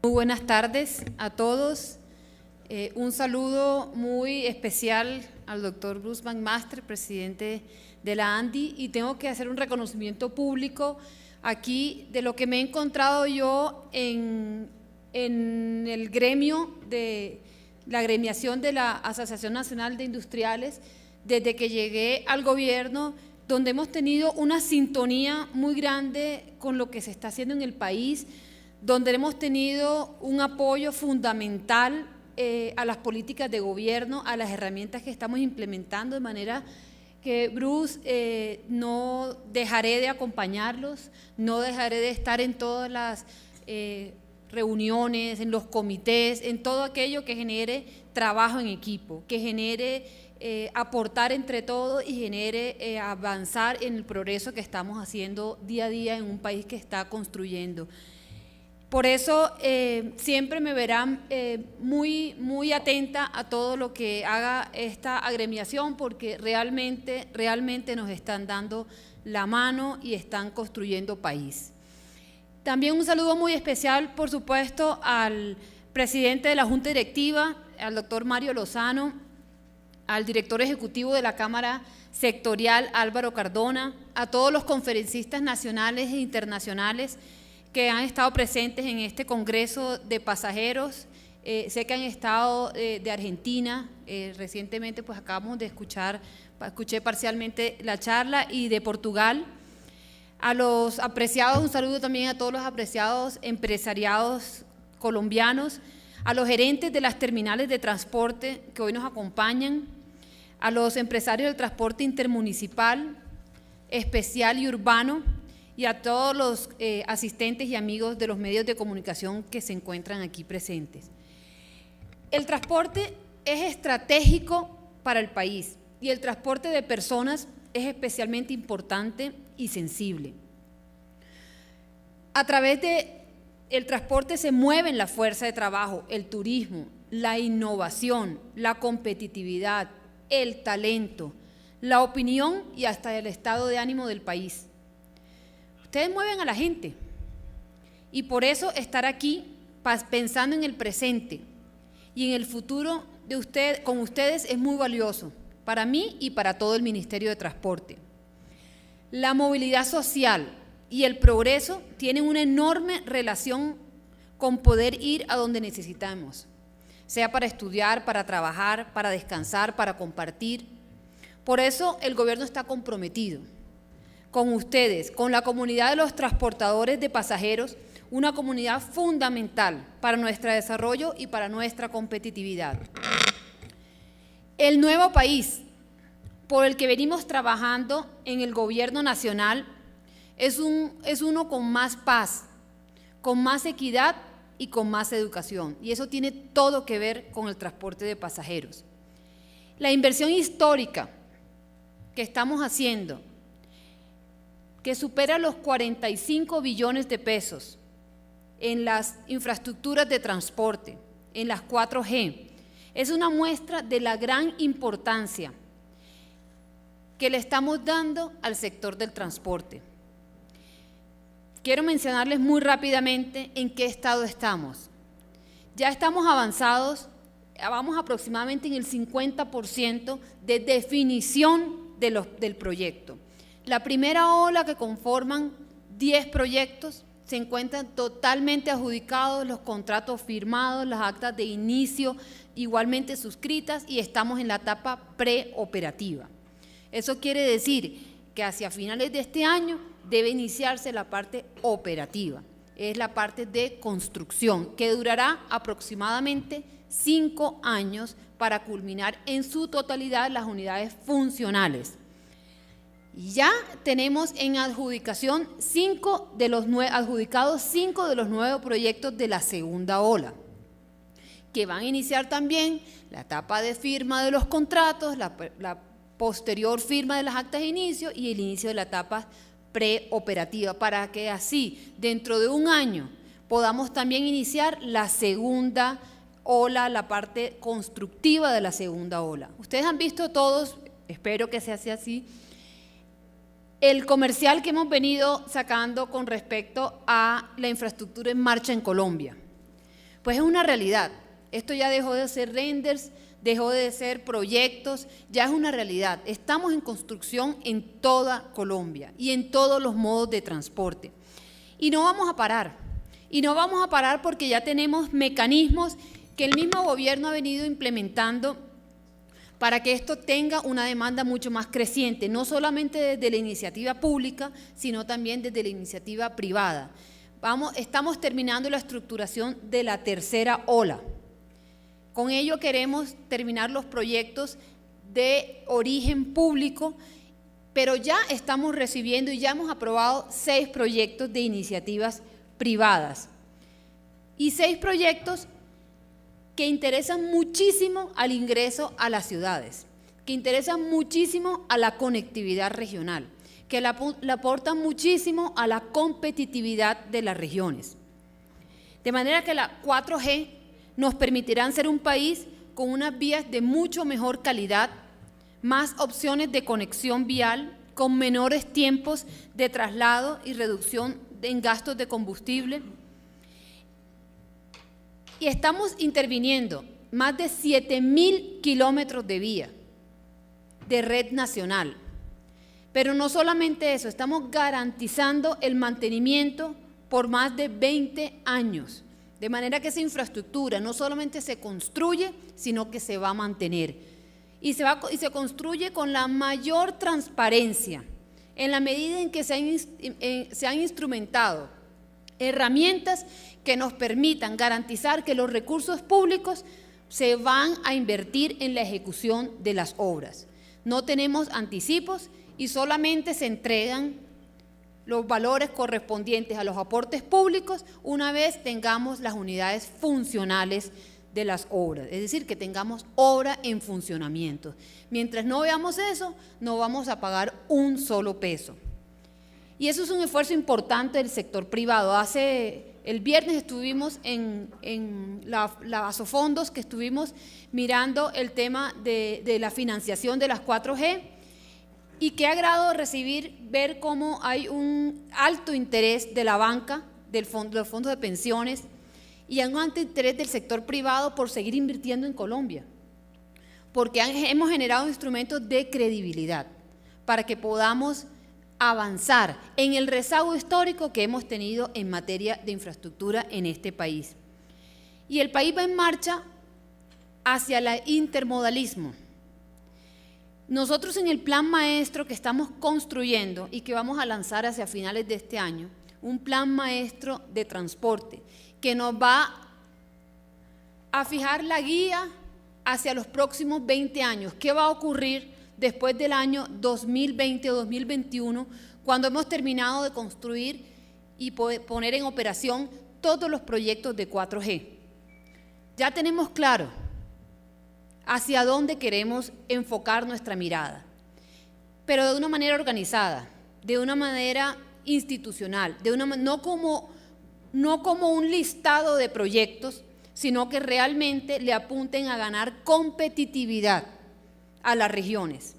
Muy buenas tardes a todos. Un saludo muy especial al doctor Bruce McMaster, presidente de la ANDI, y tengo que hacer un reconocimiento público aquí de lo que me he encontrado yo en el gremio de la agremiación de la Asociación Nacional de Industriales desde que llegué al gobierno, donde hemos tenido una sintonía muy grande con lo que se está haciendo en el país, donde hemos tenido un apoyo fundamental a las políticas de gobierno, a las herramientas que estamos implementando, de manera que, Bruce, no dejaré de acompañarlos, no dejaré de estar en todas las reuniones, en los comités, en todo aquello que genere trabajo en equipo, que genere aportar entre todos y genere avanzar en el progreso que estamos haciendo día a día en un país que está construyendo. Por eso siempre me verán muy atenta a todo lo que haga esta agremiación, porque realmente nos están dando la mano y están construyendo país. También un saludo muy especial, por supuesto, al presidente de la Junta Directiva, al doctor Mario Lozano, al director ejecutivo de la Cámara Sectorial, Álvaro Cardona, a todos los conferencistas nacionales e internacionales que han estado presentes en este Congreso de Pasajeros. Sé que han estado de Argentina, recientemente pues acabamos de escuché parcialmente la charla, y de Portugal. A los apreciados, un saludo también a todos los apreciados empresariados colombianos, a los gerentes de las terminales de transporte que hoy nos acompañan, a los empresarios del transporte intermunicipal, especial y urbano, y a todos los asistentes y amigos de los medios de comunicación que se encuentran aquí presentes. El transporte es estratégico para el país y el transporte de personas es especialmente importante y sensible. A través del transporte se mueven la fuerza de trabajo, el turismo, la innovación, la competitividad, el talento, la opinión y hasta el estado de ánimo del país. Ustedes mueven a la gente y por eso estar aquí pensando en el presente y en el futuro de con ustedes es muy valioso para mí y para todo el Ministerio de Transporte. La movilidad social y el progreso tienen una enorme relación con poder ir a donde necesitamos, sea para estudiar, para trabajar, para descansar, para compartir. Por eso el gobierno está comprometido con ustedes, con la comunidad de los transportadores de pasajeros, una comunidad fundamental para nuestro desarrollo y para nuestra competitividad. El nuevo país por el que venimos trabajando en el gobierno nacional es uno con más paz, con más equidad y con más educación, y eso tiene todo que ver con el transporte de pasajeros. La inversión histórica que estamos haciendo, que supera los 45 billones de pesos en las infraestructuras de transporte, en las 4G, es una muestra de la gran importancia que le estamos dando al sector del transporte. Quiero mencionarles muy rápidamente en qué estado estamos. Ya estamos avanzados, vamos aproximadamente en el 50% de definición del proyecto. La primera ola, que conforman 10 proyectos, se encuentran totalmente adjudicados, los contratos firmados, las actas de inicio igualmente suscritas, y estamos en la etapa preoperativa. Eso quiere decir que hacia finales de este año debe iniciarse la parte operativa, es la parte de construcción, que durará aproximadamente 5 años para culminar en su totalidad las unidades funcionales. Ya tenemos en adjudicación 5 de los 9 proyectos de la segunda ola, que van a iniciar también la etapa de firma de los contratos, la posterior firma de las actas de inicio y el inicio de la etapa preoperativa, para que así dentro de un año podamos también iniciar la segunda ola, la parte constructiva de la segunda ola. Ustedes han visto todos, espero que sea así, el comercial que hemos venido sacando con respecto a la infraestructura en marcha en Colombia. Pues es una realidad. Esto ya dejó de ser renders, dejó de ser proyectos, ya es una realidad. Estamos en construcción en toda Colombia y en todos los modos de transporte. Y no vamos a parar. Y no vamos a parar porque ya tenemos mecanismos que el mismo gobierno ha venido implementando para que esto tenga una demanda mucho más creciente, no solamente desde la iniciativa pública, sino también desde la iniciativa privada. Estamos terminando la estructuración de la tercera ola. Con ello queremos terminar los proyectos de origen público, pero ya estamos recibiendo y ya hemos aprobado 6 proyectos de iniciativas privadas. y 6 proyectos que interesan muchísimo al ingreso a las ciudades, que interesan muchísimo a la conectividad regional, que le aportan muchísimo a la competitividad de las regiones. De manera que la 4G nos permitirán ser un país con unas vías de mucho mejor calidad, más opciones de conexión vial, con menores tiempos de traslado y reducción en gastos de combustible. Y estamos interviniendo más de 7.000 kilómetros de vía de red nacional. Pero no solamente eso, estamos garantizando el mantenimiento por más de 20 años. De manera que esa infraestructura no solamente se construye, sino que se va a mantener. Y se construye con la mayor transparencia, en la medida en que se han instrumentado herramientas que nos permitan garantizar que los recursos públicos se van a invertir en la ejecución de las obras. No tenemos anticipos y solamente se entregan los valores correspondientes a los aportes públicos una vez tengamos las unidades funcionales de las obras, es decir, que tengamos obra en funcionamiento. Mientras no veamos eso, no vamos a pagar un solo peso. Y eso es un esfuerzo importante del sector privado. El viernes estuvimos en la Asofondos, que estuvimos mirando el tema de la financiación de las 4G, y qué agrado ver cómo hay un alto interés de la banca, de los fondos de pensiones, y hay un alto interés del sector privado por seguir invirtiendo en Colombia, porque hemos generado instrumentos de credibilidad para que podamos avanzar en el rezago histórico que hemos tenido en materia de infraestructura en este país. Y el país va en marcha hacia el intermodalismo. Nosotros en el plan maestro que estamos construyendo y que vamos a lanzar hacia finales de este año, un plan maestro de transporte que nos va a fijar la guía hacia los próximos 20 años. ¿Qué va a ocurrir después del año 2020 o 2021, cuando hemos terminado de construir y poner en operación todos los proyectos de 4G? Ya tenemos claro hacia dónde queremos enfocar nuestra mirada, pero de una manera organizada, de una manera institucional, no como un listado de proyectos, sino que realmente le apunten a ganar competitividad a las regiones.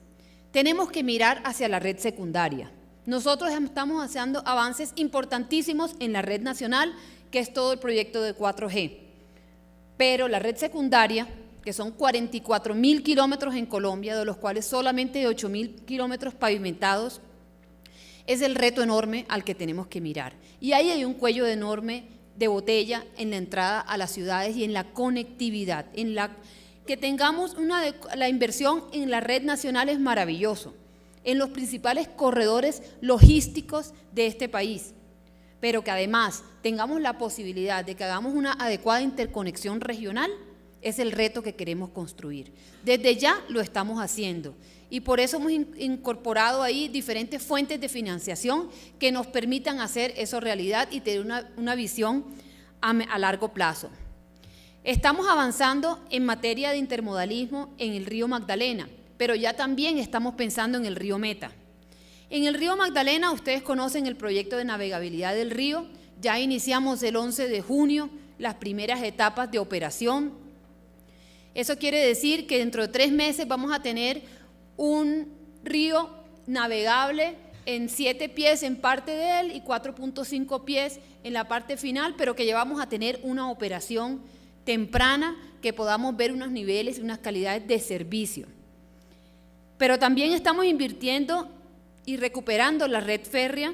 Tenemos que mirar hacia la red secundaria. Nosotros estamos haciendo avances importantísimos en la red nacional, que es todo el proyecto de 4G, pero la red secundaria, que son 44.000 kilómetros en Colombia, de los cuales solamente 8.000 kilómetros pavimentados, es el reto enorme al que tenemos que mirar. Y ahí hay un cuello enorme de botella en la entrada a las ciudades y en la conectividad. Que tengamos la inversión en la red nacional es maravilloso, en los principales corredores logísticos de este país, pero que además tengamos la posibilidad de que hagamos una adecuada interconexión regional, es el reto que queremos construir. Desde ya lo estamos haciendo y por eso hemos incorporado ahí diferentes fuentes de financiación que nos permitan hacer eso realidad y tener una visión a largo plazo. Estamos avanzando en materia de intermodalismo en el río Magdalena, pero ya también estamos pensando en el río Meta. En el río Magdalena, ustedes conocen el proyecto de navegabilidad del río, ya iniciamos el 11 de junio las primeras etapas de operación. Eso quiere decir que dentro de 3 meses vamos a tener un río navegable en 7 pies en parte de él y 4.5 pies en la parte final, pero que ya vamos a tener una operación temprana, que podamos ver unos niveles y unas calidades de servicio. Pero también estamos invirtiendo y recuperando la red férrea.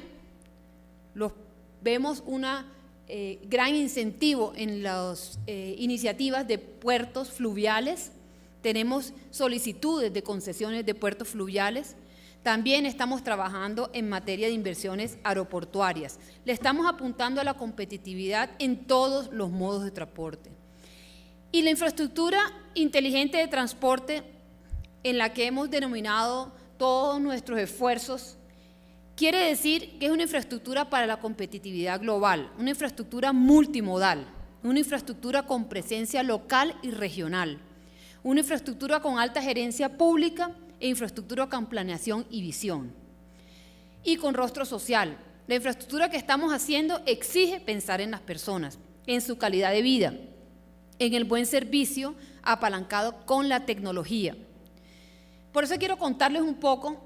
Vemos una gran incentivo en las iniciativas de puertos fluviales. Tenemos solicitudes de concesiones de puertos fluviales. También estamos trabajando en materia de inversiones aeroportuarias. Le estamos apuntando a la competitividad en todos los modos de transporte. Y la infraestructura inteligente de transporte, en la que hemos denominado todos nuestros esfuerzos, quiere decir que es una infraestructura para la competitividad global, una infraestructura multimodal, una infraestructura con presencia local y regional, una infraestructura con alta gerencia pública e infraestructura con planeación y visión, y con rostro social. La infraestructura que estamos haciendo exige pensar en las personas, en su calidad de vida, en el buen servicio apalancado con la tecnología. Por eso quiero contarles un poco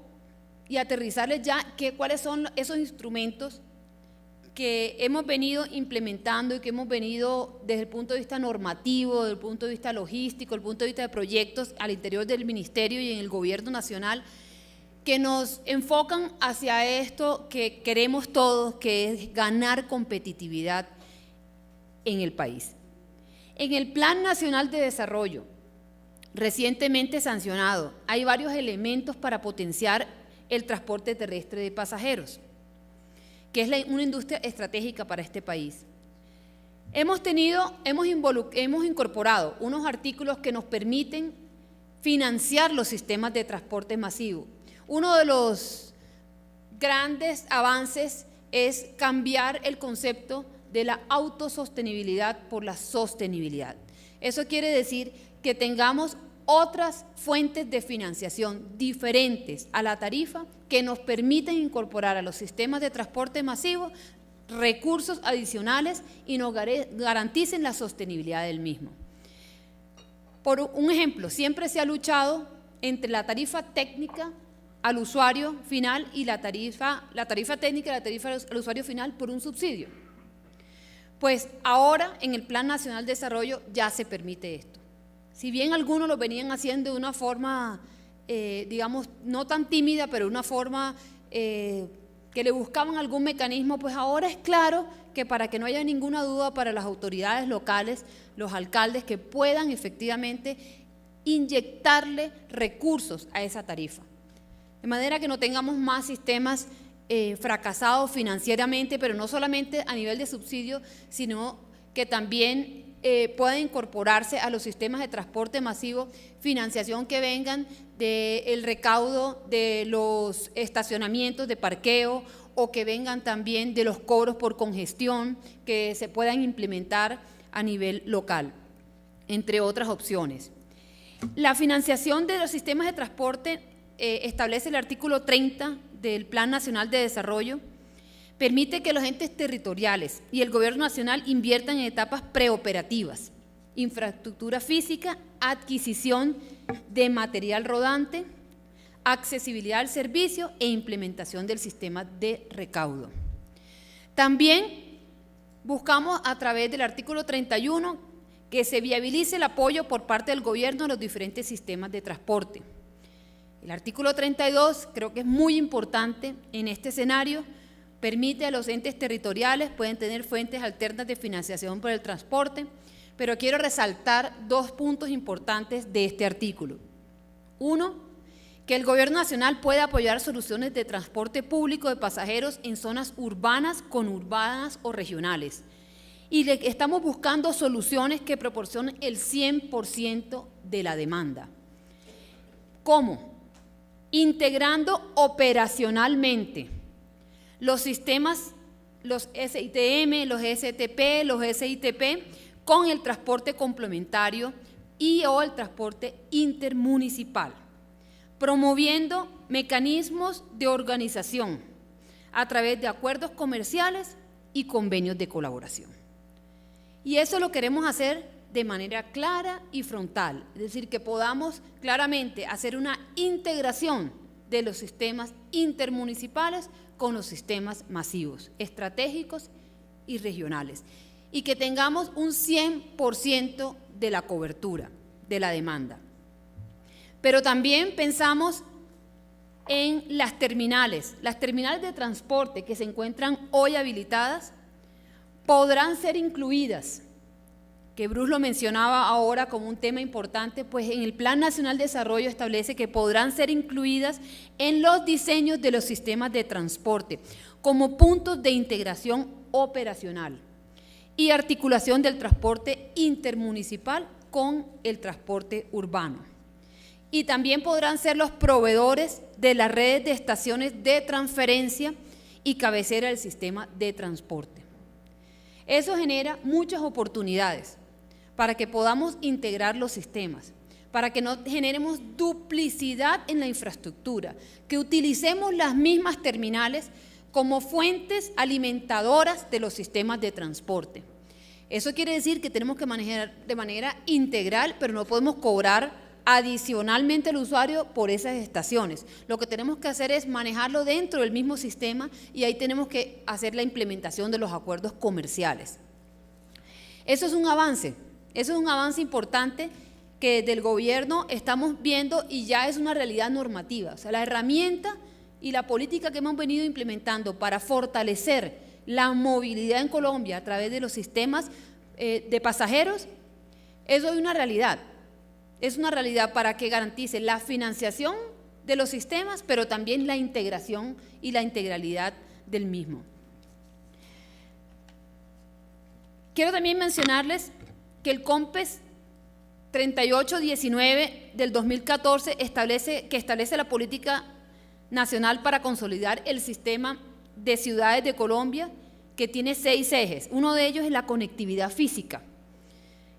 y aterrizarles ya cuáles son esos instrumentos que hemos venido implementando y que hemos venido desde el punto de vista normativo, desde el punto de vista logístico, desde el punto de vista de proyectos al interior del Ministerio y en el Gobierno Nacional, que nos enfocan hacia esto que queremos todos, que es ganar competitividad en el país. En el Plan Nacional de Desarrollo, recientemente sancionado, hay varios elementos para potenciar el transporte terrestre de pasajeros, que es una industria estratégica para este país. Hemos incorporado unos artículos que nos permiten financiar los sistemas de transporte masivo. Uno de los grandes avances es cambiar el concepto de la autosostenibilidad por la sostenibilidad. Eso quiere decir que tengamos otras fuentes de financiación diferentes a la tarifa que nos permiten incorporar a los sistemas de transporte masivo recursos adicionales y nos garanticen la sostenibilidad del mismo. Por un ejemplo, siempre se ha luchado entre la tarifa técnica al usuario final y la tarifa técnica y la tarifa al usuario final por un subsidio. Pues ahora en el Plan Nacional de Desarrollo ya se permite esto. Si bien algunos lo venían haciendo de una forma, digamos, no tan tímida, pero de una forma que le buscaban algún mecanismo, pues ahora es claro que para que no haya ninguna duda para las autoridades locales, los alcaldes que puedan efectivamente inyectarle recursos a esa tarifa. De manera que no tengamos más sistemas fracasados financieramente, pero no solamente a nivel de subsidio, sino que también pueda incorporarse a los sistemas de transporte masivo financiación que vengan del recaudo de los estacionamientos de parqueo o que vengan también de los cobros por congestión que se puedan implementar a nivel local, entre otras opciones. La financiación de los sistemas de transporte establece el artículo 30 del Plan Nacional de Desarrollo. Permite que los entes territoriales y el Gobierno Nacional inviertan en etapas preoperativas, infraestructura física, adquisición de material rodante, accesibilidad al servicio e implementación del sistema de recaudo. También buscamos a través del artículo 31 que se viabilice el apoyo por parte del Gobierno a los diferentes sistemas de transporte. El artículo 32 creo que es muy importante en este escenario. Permite a los entes territoriales, pueden tener fuentes alternas de financiación por el transporte, pero quiero resaltar dos puntos importantes de este artículo. Uno, que el Gobierno Nacional puede apoyar soluciones de transporte público de pasajeros en zonas urbanas, conurbanas o regionales. Y estamos buscando soluciones que proporcionen el 100% de la demanda. ¿Cómo? Integrando operacionalmente los sistemas, los SITM, los STP, los SITP, con el transporte complementario y o el transporte intermunicipal, promoviendo mecanismos de organización a través de acuerdos comerciales y convenios de colaboración. Y eso lo queremos hacer de manera clara y frontal, es decir, que podamos claramente hacer una integración de los sistemas intermunicipales con los sistemas masivos, estratégicos y regionales, y que tengamos un 100% de la cobertura de la demanda. Pero también pensamos en las terminales de transporte que se encuentran hoy habilitadas, podrán ser incluidas, que Bruce lo mencionaba ahora como un tema importante, pues en el Plan Nacional de Desarrollo establece que podrán ser incluidas en los diseños de los sistemas de transporte como puntos de integración operacional y articulación del transporte intermunicipal con el transporte urbano. Y también podrán ser los proveedores de las redes de estaciones de transferencia y cabecera del sistema de transporte. Eso genera muchas oportunidades para que podamos integrar los sistemas, para que no generemos duplicidad en la infraestructura, que utilicemos las mismas terminales como fuentes alimentadoras de los sistemas de transporte. Eso quiere decir que tenemos que manejar de manera integral, pero no podemos cobrar adicionalmente al usuario por esas estaciones. Lo que tenemos que hacer es manejarlo dentro del mismo sistema y ahí tenemos que hacer la implementación de los acuerdos comerciales. Eso es un avance importante que desde el gobierno estamos viendo y ya es una realidad normativa. O sea, la herramienta y la política que hemos venido implementando para fortalecer la movilidad en Colombia a través de los sistemas de pasajeros, eso es una realidad. Es una realidad para que garantice la financiación de los sistemas, pero también la integración y la integralidad del mismo. Quiero también mencionarles que el COMPES 3819 del 2014 establece la política nacional para consolidar el sistema de ciudades de Colombia, que tiene 6 ejes. Uno de ellos es la conectividad física,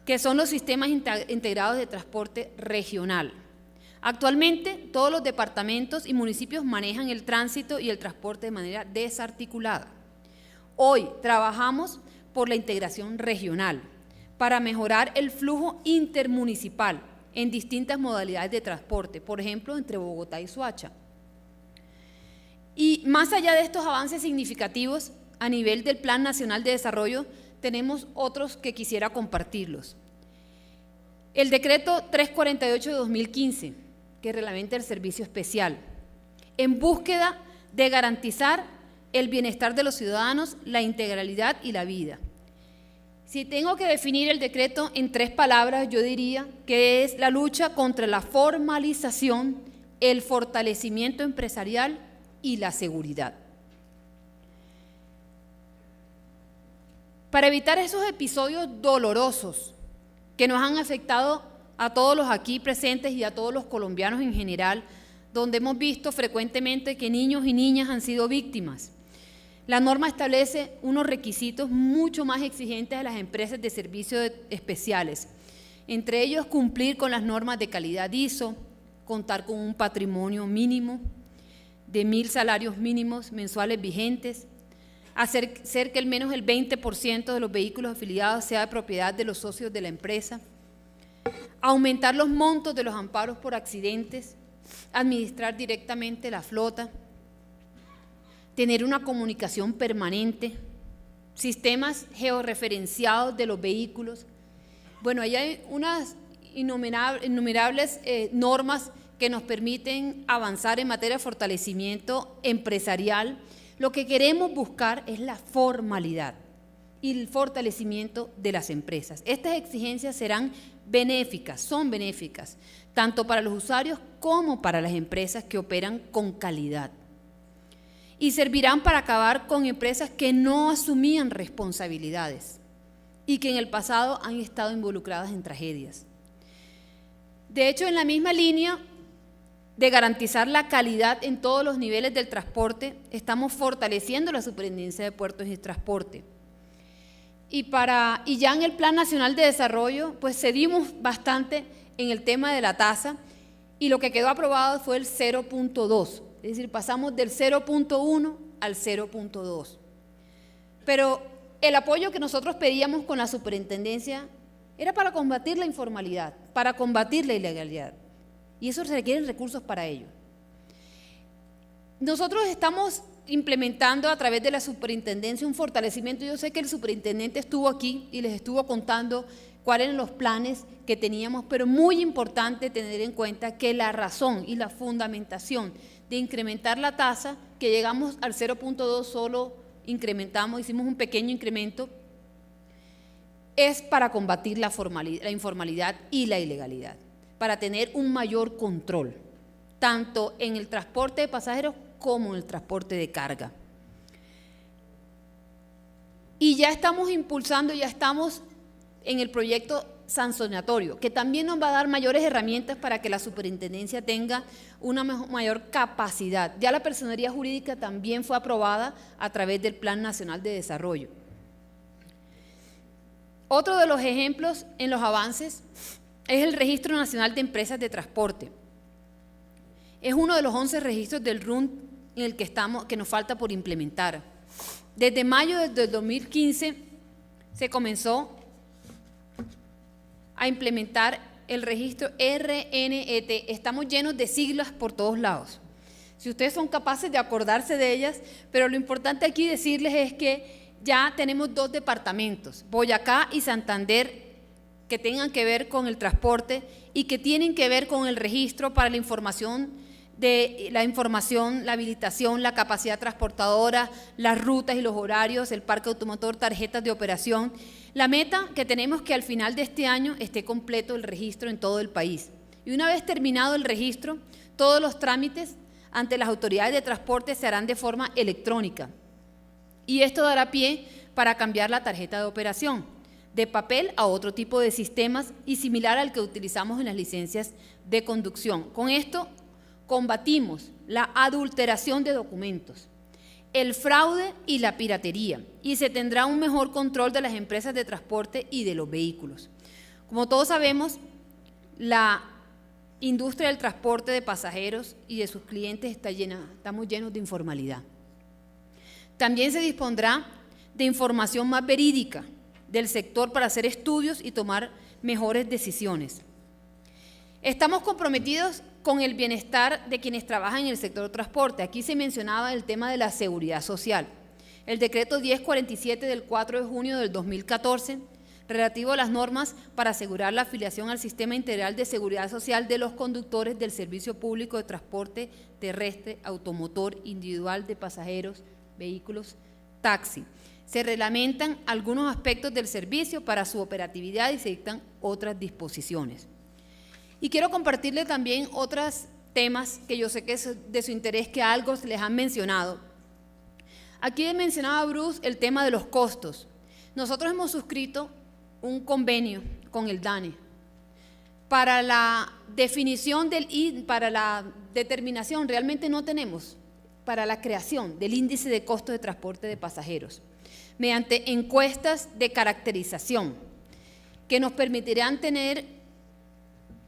que son los sistemas integrados de transporte regional. Actualmente, todos los departamentos y municipios manejan el tránsito y el transporte de manera desarticulada. Hoy trabajamos por la integración regional, para mejorar el flujo intermunicipal en distintas modalidades de transporte, por ejemplo, entre Bogotá y Soacha. Y más allá de estos avances significativos a nivel del Plan Nacional de Desarrollo, tenemos otros que quisiera compartirlos. El decreto 348 de 2015, que reglamenta el servicio especial, en búsqueda de garantizar el bienestar de los ciudadanos, la integralidad y la vida. Si tengo que definir el decreto en 3 palabras, yo diría que es la lucha contra la formalización, el fortalecimiento empresarial y la seguridad. Para evitar esos episodios dolorosos que nos han afectado a todos los aquí presentes y a todos los colombianos en general, donde hemos visto frecuentemente que niños y niñas han sido víctimas, la norma establece unos requisitos mucho más exigentes a las empresas de servicios especiales, entre ellos cumplir con las normas de calidad ISO, contar con un patrimonio mínimo de 1.000 salarios mínimos mensuales vigentes, hacer que al menos el 20% de los vehículos afiliados sea de propiedad de los socios de la empresa, aumentar los montos de los amparos por accidentes, administrar directamente la flota, tener una comunicación permanente, sistemas georreferenciados de los vehículos. Bueno, ahí hay unas innumerables normas que nos permiten avanzar en materia de fortalecimiento empresarial. Lo que queremos buscar es la formalidad y el fortalecimiento de las empresas. Estas exigencias serán benéficas, son benéficas, tanto para los usuarios como para las empresas que operan con calidad. Y servirán para acabar con empresas que no asumían responsabilidades y que en el pasado han estado involucradas en tragedias. De hecho, en la misma línea de garantizar la calidad en todos los niveles del transporte, estamos fortaleciendo la Superintendencia de Puertos y Transporte. Y ya en el Plan Nacional de Desarrollo, pues cedimos bastante en el tema de la tasa y lo que quedó aprobado fue el 0.2. Es decir, pasamos del 0.1 al 0.2. Pero el apoyo que nosotros pedíamos con la superintendencia era para combatir la informalidad, para combatir la ilegalidad. Y eso se requieren recursos para ello. Nosotros estamos implementando a través de la superintendencia un fortalecimiento. Yo sé que el superintendente estuvo aquí y les estuvo contando cuáles eran los planes que teníamos, pero muy importante tener en cuenta que la razón y la fundamentación de incrementar la tasa, que llegamos al 0.2, solo hicimos un pequeño incremento, es para combatir la informalidad y la ilegalidad, para tener un mayor control, tanto en el transporte de pasajeros como en el transporte de carga. Y ya estamos impulsando, ya estamos en el proyecto sancionatorio, que también nos va a dar mayores herramientas para que la superintendencia tenga una mayor capacidad. Ya la personería jurídica también fue aprobada a través del Plan Nacional de Desarrollo. Otro de los ejemplos en los avances es el Registro Nacional de Empresas de Transporte. Es uno de los 11 registros del RUN en el que estamos, que nos falta por implementar. Desde mayo del 2015 se comenzó a implementar el registro RNET. Estamos llenos de siglas por todos lados. Si ustedes son capaces de acordarse de ellas, pero lo importante aquí decirles es que ya tenemos 2 departamentos, Boyacá y Santander, que tengan que ver con el transporte y que tienen que ver con el registro para la información, la habilitación, la capacidad transportadora, las rutas y los horarios, el parque automotor, tarjetas de operación. La meta que tenemos es que al final de este año esté completo el registro en todo el país. Y una vez terminado el registro, todos los trámites ante las autoridades de transporte se harán de forma electrónica. Y esto dará pie para cambiar la tarjeta de operación de papel a otro tipo de sistemas y similar al que utilizamos en las licencias de conducción. Con esto combatimos la adulteración de documentos, el fraude y la piratería, y se tendrá un mejor control de las empresas de transporte y de los vehículos. Como todos sabemos, la industria del transporte de pasajeros y de sus clientes estamos llenos de informalidad. También se dispondrá de información más verídica del sector para hacer estudios y tomar mejores decisiones. Estamos comprometidos con el bienestar de quienes trabajan en el sector del transporte. Aquí se mencionaba el tema de la seguridad social. El decreto 1047 del 4 de junio del 2014, relativo a las normas para asegurar la afiliación al Sistema Integral de Seguridad Social de los conductores del Servicio Público de Transporte Terrestre, Automotor, Individual de Pasajeros, Vehículos, Taxi. Se reglamentan algunos aspectos del servicio para su operatividad y se dictan otras disposiciones. Y quiero compartirles también otros temas que yo sé que es de su interés, que algo les han mencionado. Aquí mencionaba Bruce el tema de los costos. Nosotros hemos suscrito un convenio con el DANE para la definición para la determinación, realmente no tenemos, para la creación del índice de costo de transporte de pasajeros, mediante encuestas de caracterización que nos permitirán tener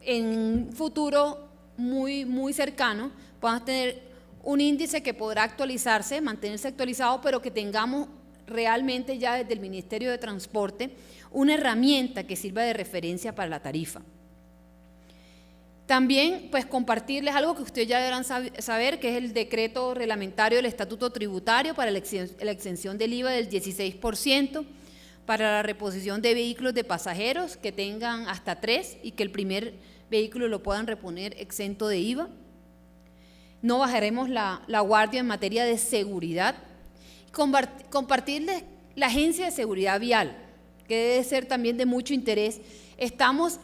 en un futuro muy cercano, podamos tener un índice que podrá actualizarse, mantenerse actualizado, pero que tengamos realmente ya desde el Ministerio de Transporte una herramienta que sirva de referencia para la tarifa. También, pues, compartirles algo que ustedes ya deberán saber, que es el decreto reglamentario del Estatuto Tributario para la exención del IVA del 16%, para la reposición de vehículos de pasajeros que tengan hasta 3 y que el primer vehículo lo puedan reponer exento de IVA. No bajaremos la guardia en materia de seguridad. Compartirles la Agencia de Seguridad Vial, que debe ser también de mucho interés. Estamos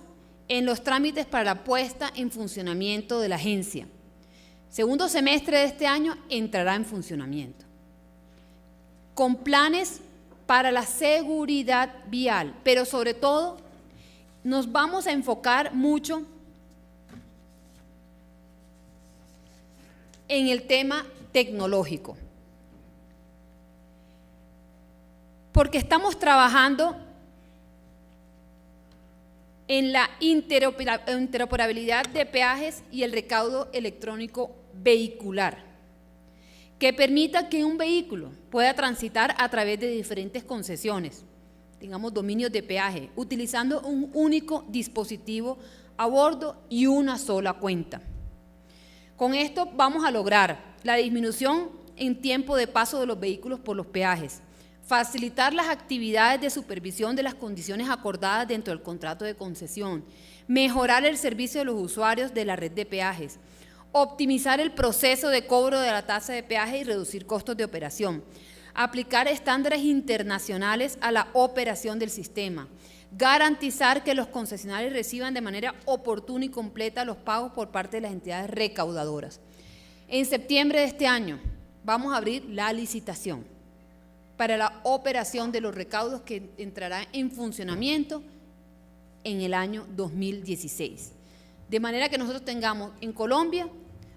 en los trámites para la puesta en funcionamiento de la agencia. Segundo semestre de este año entrará en funcionamiento, con planes para la seguridad vial, pero sobre todo nos vamos a enfocar mucho en el tema tecnológico, porque estamos trabajando en la interoperabilidad de peajes y el recaudo electrónico vehicular, que permita que un vehículo pueda transitar a través de diferentes concesiones, digamos dominios de peaje, utilizando un único dispositivo a bordo y una sola cuenta. Con esto vamos a lograr la disminución en tiempo de paso de los vehículos por los peajes, facilitar las actividades de supervisión de las condiciones acordadas dentro del contrato de concesión, mejorar el servicio de los usuarios de la red de peajes, optimizar el proceso de cobro de la tasa de peaje y reducir costos de operación, aplicar estándares internacionales a la operación del sistema, garantizar que los concesionarios reciban de manera oportuna y completa los pagos por parte de las entidades recaudadoras. En septiembre de este año vamos a abrir la licitación para la operación de los recaudos que entrará en funcionamiento en el año 2016. De manera que nosotros tengamos en Colombia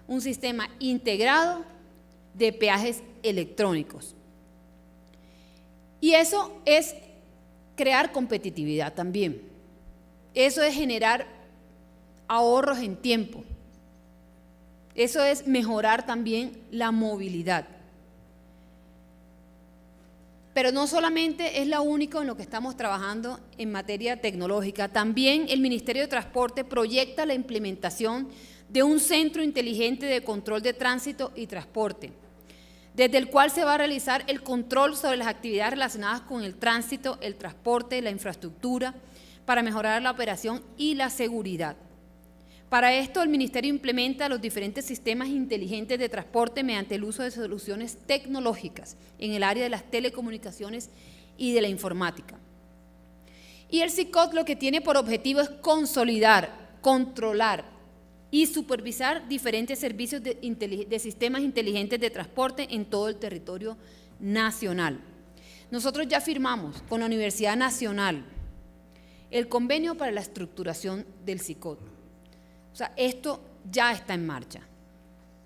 un sistema integrado de peajes electrónicos. Y eso es crear competitividad también. Eso es generar ahorros en tiempo. Eso es mejorar también la movilidad. Pero no solamente es lo único en lo que estamos trabajando en materia tecnológica, también el Ministerio de Transporte proyecta la implementación de un centro inteligente de control de tránsito y transporte, desde el cual se va a realizar el control sobre las actividades relacionadas con el tránsito, el transporte, la infraestructura, para mejorar la operación y la seguridad. Para esto, el Ministerio implementa los diferentes sistemas inteligentes de transporte mediante el uso de soluciones tecnológicas en el área de las telecomunicaciones y de la informática. Y el SICOT lo que tiene por objetivo es consolidar, controlar y supervisar diferentes servicios de sistemas inteligentes de transporte en todo el territorio nacional. Nosotros ya firmamos con la Universidad Nacional el convenio para la estructuración del SICOT. O sea, esto ya está en marcha.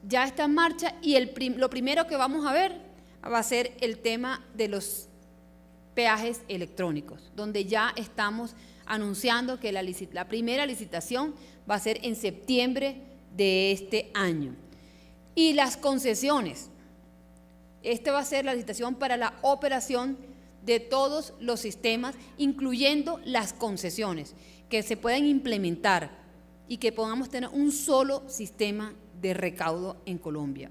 Ya está en marcha y lo primero que vamos a ver va a ser el tema de los peajes electrónicos, donde ya estamos anunciando que la primera licitación va a ser en septiembre de este año. Y las concesiones. Esta va a ser la licitación para la operación de todos los sistemas, incluyendo las concesiones, que se puedan implementar y que podamos tener un solo sistema de recaudo en Colombia.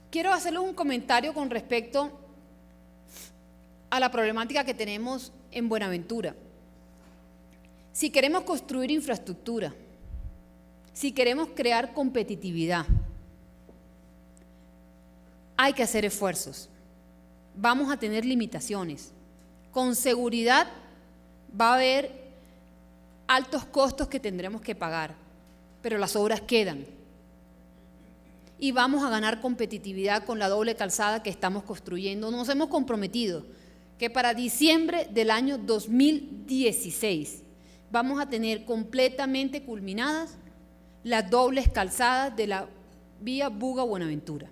Quiero hacerles un comentario con respecto a la problemática que tenemos en Buenaventura. Si queremos construir infraestructura, si queremos crear competitividad, hay que hacer esfuerzos. Vamos a tener limitaciones. Con seguridad va a haber altos costos que tendremos que pagar, pero las obras quedan. Y vamos a ganar competitividad con la doble calzada que estamos construyendo. Nos hemos comprometido que para diciembre del año 2016 vamos a tener completamente culminadas las dobles calzadas de la vía Buga-Buenaventura.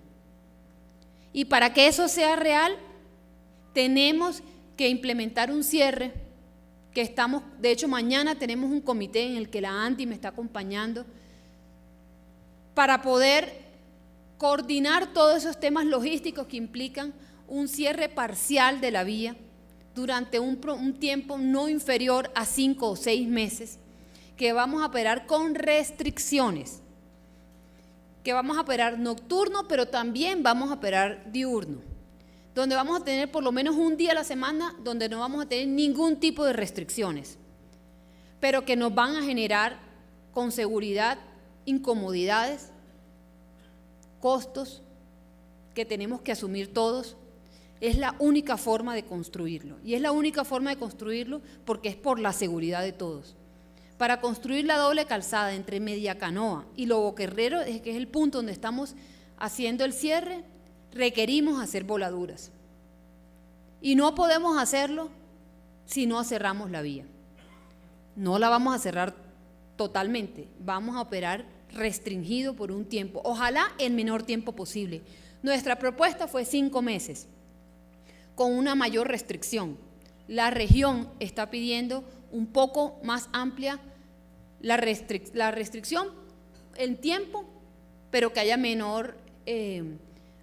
Y para que eso sea real, tenemos que implementar un cierre que estamos, de hecho mañana tenemos un comité en el que la ANDI me está acompañando para poder coordinar todos esos temas logísticos que implican un cierre parcial de la vía durante un tiempo no inferior a 5 o 6 meses, que vamos a operar con restricciones, que vamos a operar nocturno, pero también vamos a operar diurno, donde vamos a tener por lo menos un día a la semana donde no vamos a tener ningún tipo de restricciones, pero que nos van a generar con seguridad incomodidades, costos que tenemos que asumir todos. Es la única forma de construirlo, y es la única forma de construirlo porque es por la seguridad de todos. Para construir la doble calzada entre Mediacanoa y Lobo Guerrero, que es el punto donde estamos haciendo el cierre, requerimos hacer voladuras. Y no podemos hacerlo si no cerramos la vía. No la vamos a cerrar totalmente, vamos a operar restringido por un tiempo, ojalá el menor tiempo posible. Nuestra propuesta fue 5 meses, con una mayor restricción. La región está pidiendo un poco más amplia la restricción en tiempo, pero que haya menor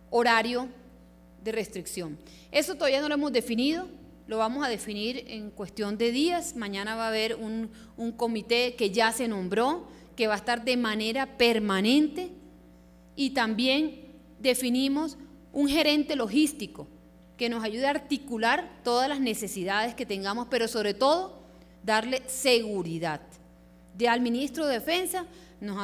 horario de restricción. Eso todavía no lo hemos definido, lo vamos a definir en cuestión de días. Mañana va a haber un comité que ya se nombró, que va a estar de manera permanente, y también definimos un gerente logístico que nos ayude a articular todas las necesidades que tengamos, pero sobre todo darle seguridad. Ya el ministro de Defensa nos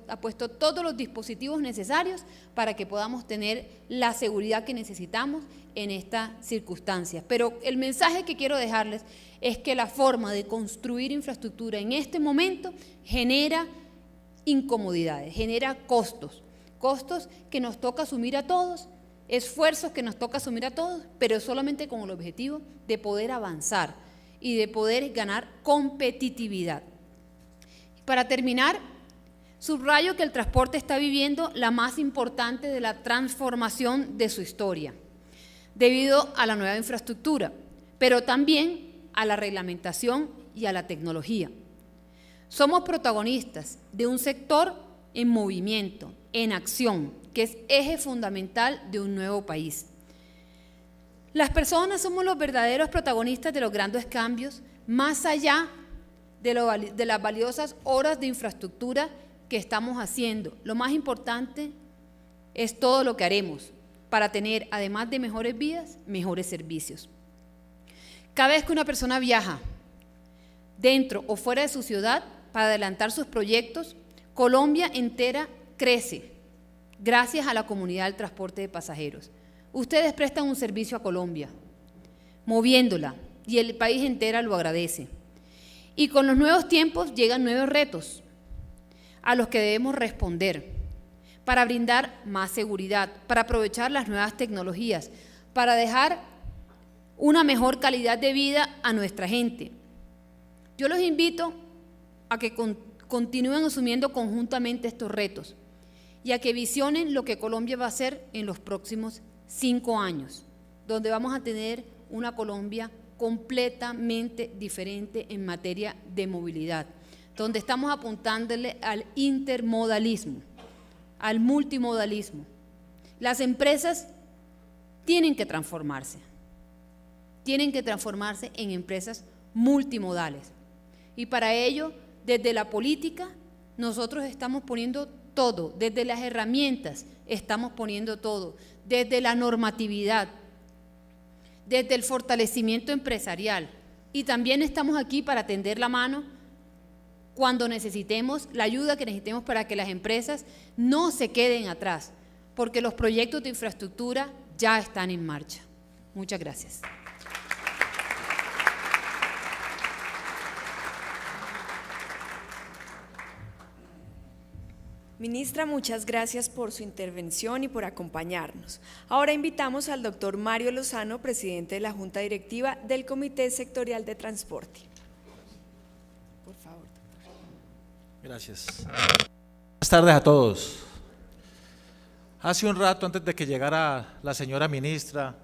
ha puesto todos los dispositivos necesarios para que podamos tener la seguridad que necesitamos en estas circunstancias. Pero el mensaje que quiero dejarles es que la forma de construir infraestructura en este momento genera incomodidades, genera costos que nos toca asumir a todos, esfuerzos que nos toca asumir a todos, pero solamente con el objetivo de poder avanzar y de poder ganar competitividad. Para terminar, subrayo que el transporte está viviendo la más importante de la transformación de su historia. debido a la nueva infraestructura, pero también a la reglamentación y a la tecnología. Somos protagonistas de un sector en movimiento, en acción, que es eje fundamental de un nuevo país. Las personas somos los verdaderos protagonistas de los grandes cambios, más allá de las valiosas horas de infraestructura que estamos haciendo. Lo más importante es todo lo que haremos para tener, además de mejores vidas, mejores servicios. Cada vez que una persona viaja dentro o fuera de su ciudad para adelantar sus proyectos, Colombia entera crece gracias a la comunidad del transporte de pasajeros. Ustedes prestan un servicio a Colombia, moviéndola, y el país entero lo agradece. Y con los nuevos tiempos llegan nuevos retos a los que debemos responder para brindar más seguridad, para aprovechar las nuevas tecnologías, para dejar una mejor calidad de vida a nuestra gente. Yo los invito a que continúen asumiendo conjuntamente estos retos y a que visionen lo que Colombia va a hacer en los próximos 5 años, donde vamos a tener una Colombia completamente diferente en materia de movilidad, donde estamos apuntándole al intermodalismo, al multimodalismo. Las empresas tienen que transformarse en empresas multimodales. Y para ello, desde la política, nosotros estamos poniendo todo, desde las herramientas estamos poniendo todo, desde la normatividad, desde el fortalecimiento empresarial, y también estamos aquí para tender la mano cuando necesitemos, la ayuda que necesitemos para que las empresas no se queden atrás, porque los proyectos de infraestructura ya están en marcha. Muchas gracias. Ministra, muchas gracias por su intervención y por acompañarnos. Ahora invitamos al doctor Mario Lozano, presidente de la Junta Directiva del Comité Sectorial de Transporte. Por favor, doctor. Gracias. Buenas tardes a todos. Hace un rato, antes de que llegara la señora ministra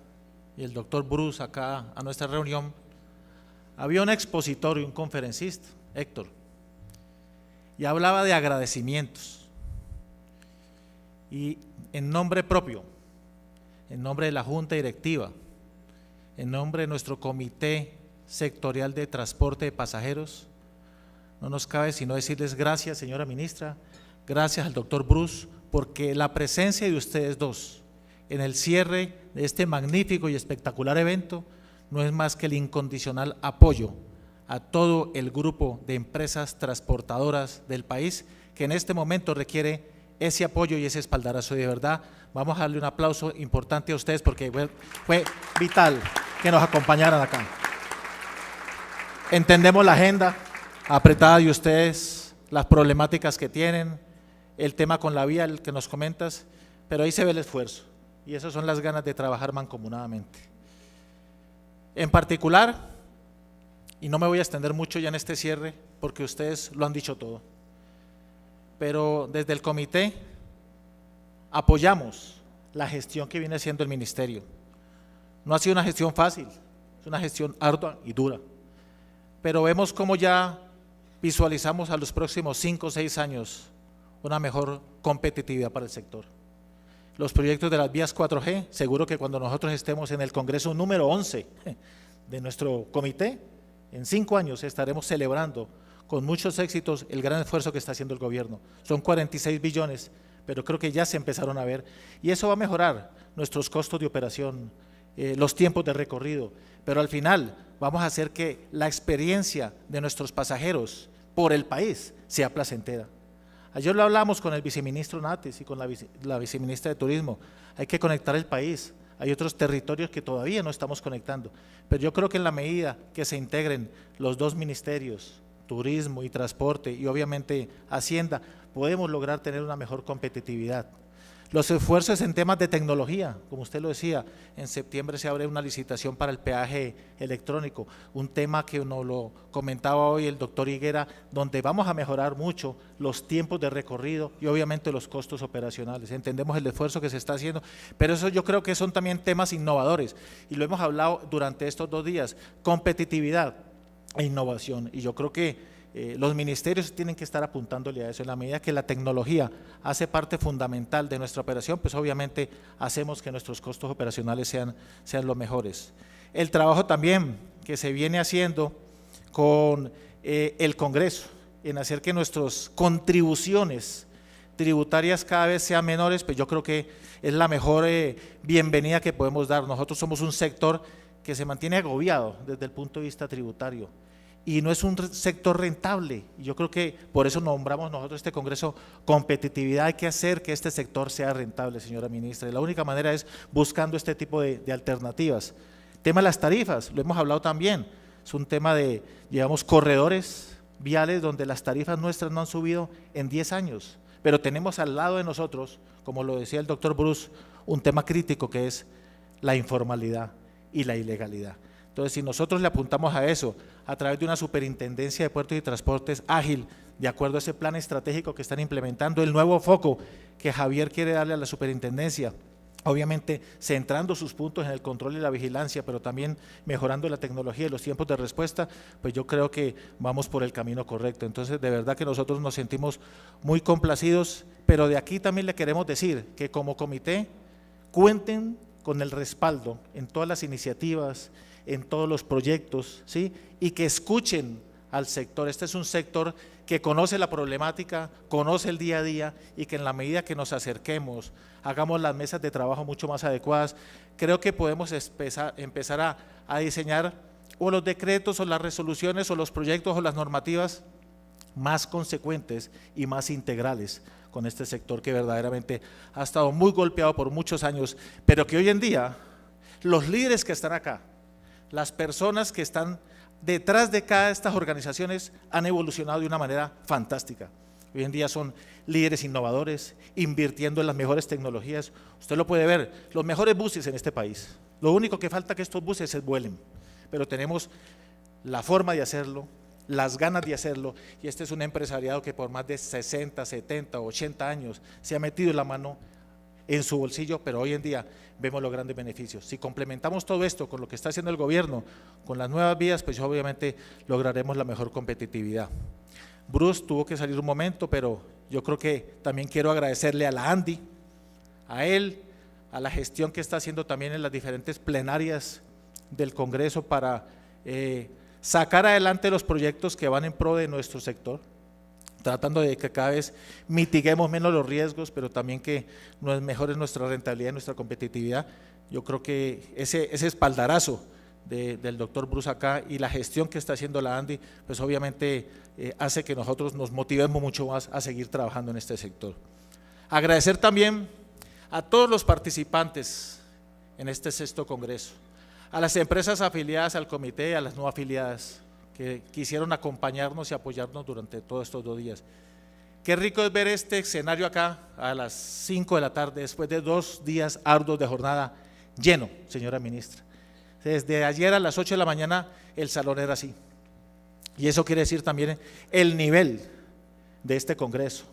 y el doctor Bruce acá a nuestra reunión, había un expositor y un conferencista, Héctor, y hablaba de agradecimientos. Y en nombre propio, en nombre de la Junta Directiva, en nombre de nuestro Comité Sectorial de Transporte de Pasajeros, no nos cabe sino decirles gracias, señora ministra, gracias al doctor Bruce, porque la presencia de ustedes dos en el cierre de este magnífico y espectacular evento no es más que el incondicional apoyo a todo el grupo de empresas transportadoras del país que en este momento requiere ese apoyo y ese espaldarazo. De verdad, vamos a darle un aplauso importante a ustedes porque fue vital que nos acompañaran acá. Entendemos la agenda apretada de ustedes, las problemáticas que tienen, el tema con la vía, el que nos comentas, pero ahí se ve el esfuerzo y esas son las ganas de trabajar mancomunadamente. En particular, y no me voy a extender mucho ya en este cierre porque ustedes lo han dicho todo, pero desde el comité apoyamos la gestión que viene haciendo el ministerio. No ha sido una gestión fácil, es una gestión ardua y dura, pero vemos cómo ya visualizamos a los próximos 5 o 6 años una mejor competitividad para el sector. Los proyectos de las vías 4G, seguro que cuando nosotros estemos en el Congreso número 11 de nuestro comité, en 5 años estaremos celebrando con muchos éxitos el gran esfuerzo que está haciendo el gobierno. Son 46 billones, pero creo que ya se empezaron a ver y eso va a mejorar nuestros costos de operación, los tiempos de recorrido, pero al final vamos a hacer que la experiencia de nuestros pasajeros por el país sea placentera. Ayer lo hablamos con el viceministro Nates y con la viceministra de Turismo, hay que conectar el país, hay otros territorios que todavía no estamos conectando, pero yo creo que en la medida que se integren los dos ministerios, Turismo y Transporte y obviamente Hacienda, podemos lograr tener una mejor competitividad. Los esfuerzos en temas de tecnología, como usted lo decía, en septiembre se abre una licitación para el peaje electrónico, un tema que nos lo comentaba hoy el doctor Higuera, donde vamos a mejorar mucho los tiempos de recorrido y obviamente los costos operacionales. Entendemos el esfuerzo que se está haciendo, pero eso yo creo que son también temas innovadores y lo hemos hablado durante estos 2 días, competitividad e innovación, y yo creo que los ministerios tienen que estar apuntándole a eso. En la medida que la tecnología hace parte fundamental de nuestra operación, pues obviamente hacemos que nuestros costos operacionales sean los mejores. El trabajo también que se viene haciendo con el Congreso, en hacer que nuestras contribuciones tributarias cada vez sean menores, pues yo creo que es la mejor bienvenida que podemos dar. Nosotros somos un sector que se mantiene agobiado desde el punto de vista tributario, y no es un sector rentable. Yo creo que por eso nombramos nosotros este Congreso competitividad. Hay que hacer que este sector sea rentable, señora ministra, y la única manera es buscando este tipo de alternativas. Tema de las tarifas, lo hemos hablado también, es un tema de, llevamos corredores viales donde las tarifas nuestras no han subido en 10 años, pero tenemos al lado de nosotros, como lo decía el doctor Bruce, un tema crítico que es la informalidad y la ilegalidad. Entonces, si nosotros le apuntamos a eso a través de una superintendencia de puertos y transportes ágil, de acuerdo a ese plan estratégico que están implementando, el nuevo foco que Javier quiere darle a la superintendencia, obviamente centrando sus puntos en el control y la vigilancia, pero también mejorando la tecnología y los tiempos de respuesta, pues yo creo que vamos por el camino correcto. Entonces, de verdad que nosotros nos sentimos muy complacidos, pero de aquí también le queremos decir que como comité cuenten con el respaldo en todas las iniciativas, en todos los proyectos, ¿sí? Y que escuchen al sector. Este es un sector que conoce la problemática, conoce el día a día, y que en la medida que nos acerquemos, hagamos las mesas de trabajo mucho más adecuadas, creo que podemos empezar a diseñar o los decretos o las resoluciones o los proyectos o las normativas más consecuentes y más integrales con este sector que verdaderamente ha estado muy golpeado por muchos años, pero que hoy en día los líderes que están acá, las personas que están detrás de cada de estas organizaciones han evolucionado de una manera fantástica. Hoy en día son líderes innovadores, invirtiendo en las mejores tecnologías. Usted lo puede ver, los mejores buses en este país. Lo único que falta es que estos buses se vuelen, pero tenemos la forma de hacerlo, las ganas de hacerlo, y este es un empresariado que por más de 60, 70, 80 años se ha metido la mano en su bolsillo, pero hoy en día vemos los grandes beneficios. Si complementamos todo esto con lo que está haciendo el gobierno, con las nuevas vías, pues obviamente lograremos la mejor competitividad. Bruce tuvo que salir un momento, pero yo creo que también quiero agradecerle a la ANDI, a él, a la gestión que está haciendo también en las diferentes plenarias del Congreso para sacar adelante los proyectos que van en pro de nuestro sector, tratando de que cada vez mitiguemos menos los riesgos, pero también que mejore nuestra rentabilidad y nuestra competitividad. Yo creo que ese espaldarazo del doctor Bruce acá y la gestión que está haciendo la ANDI, pues obviamente hace que nosotros nos motivemos mucho más a seguir trabajando en este sector. Agradecer también a todos los participantes en este 6º Congreso, a las empresas afiliadas al comité y a las no afiliadas, que quisieron acompañarnos y apoyarnos durante todos estos 2 días. Qué rico es ver este escenario acá a las 5 de la tarde, después de 2 días arduos de jornada, lleno, señora ministra. Desde ayer a las 8 de la mañana el salón era así. Y eso quiere decir también el nivel de este Congreso,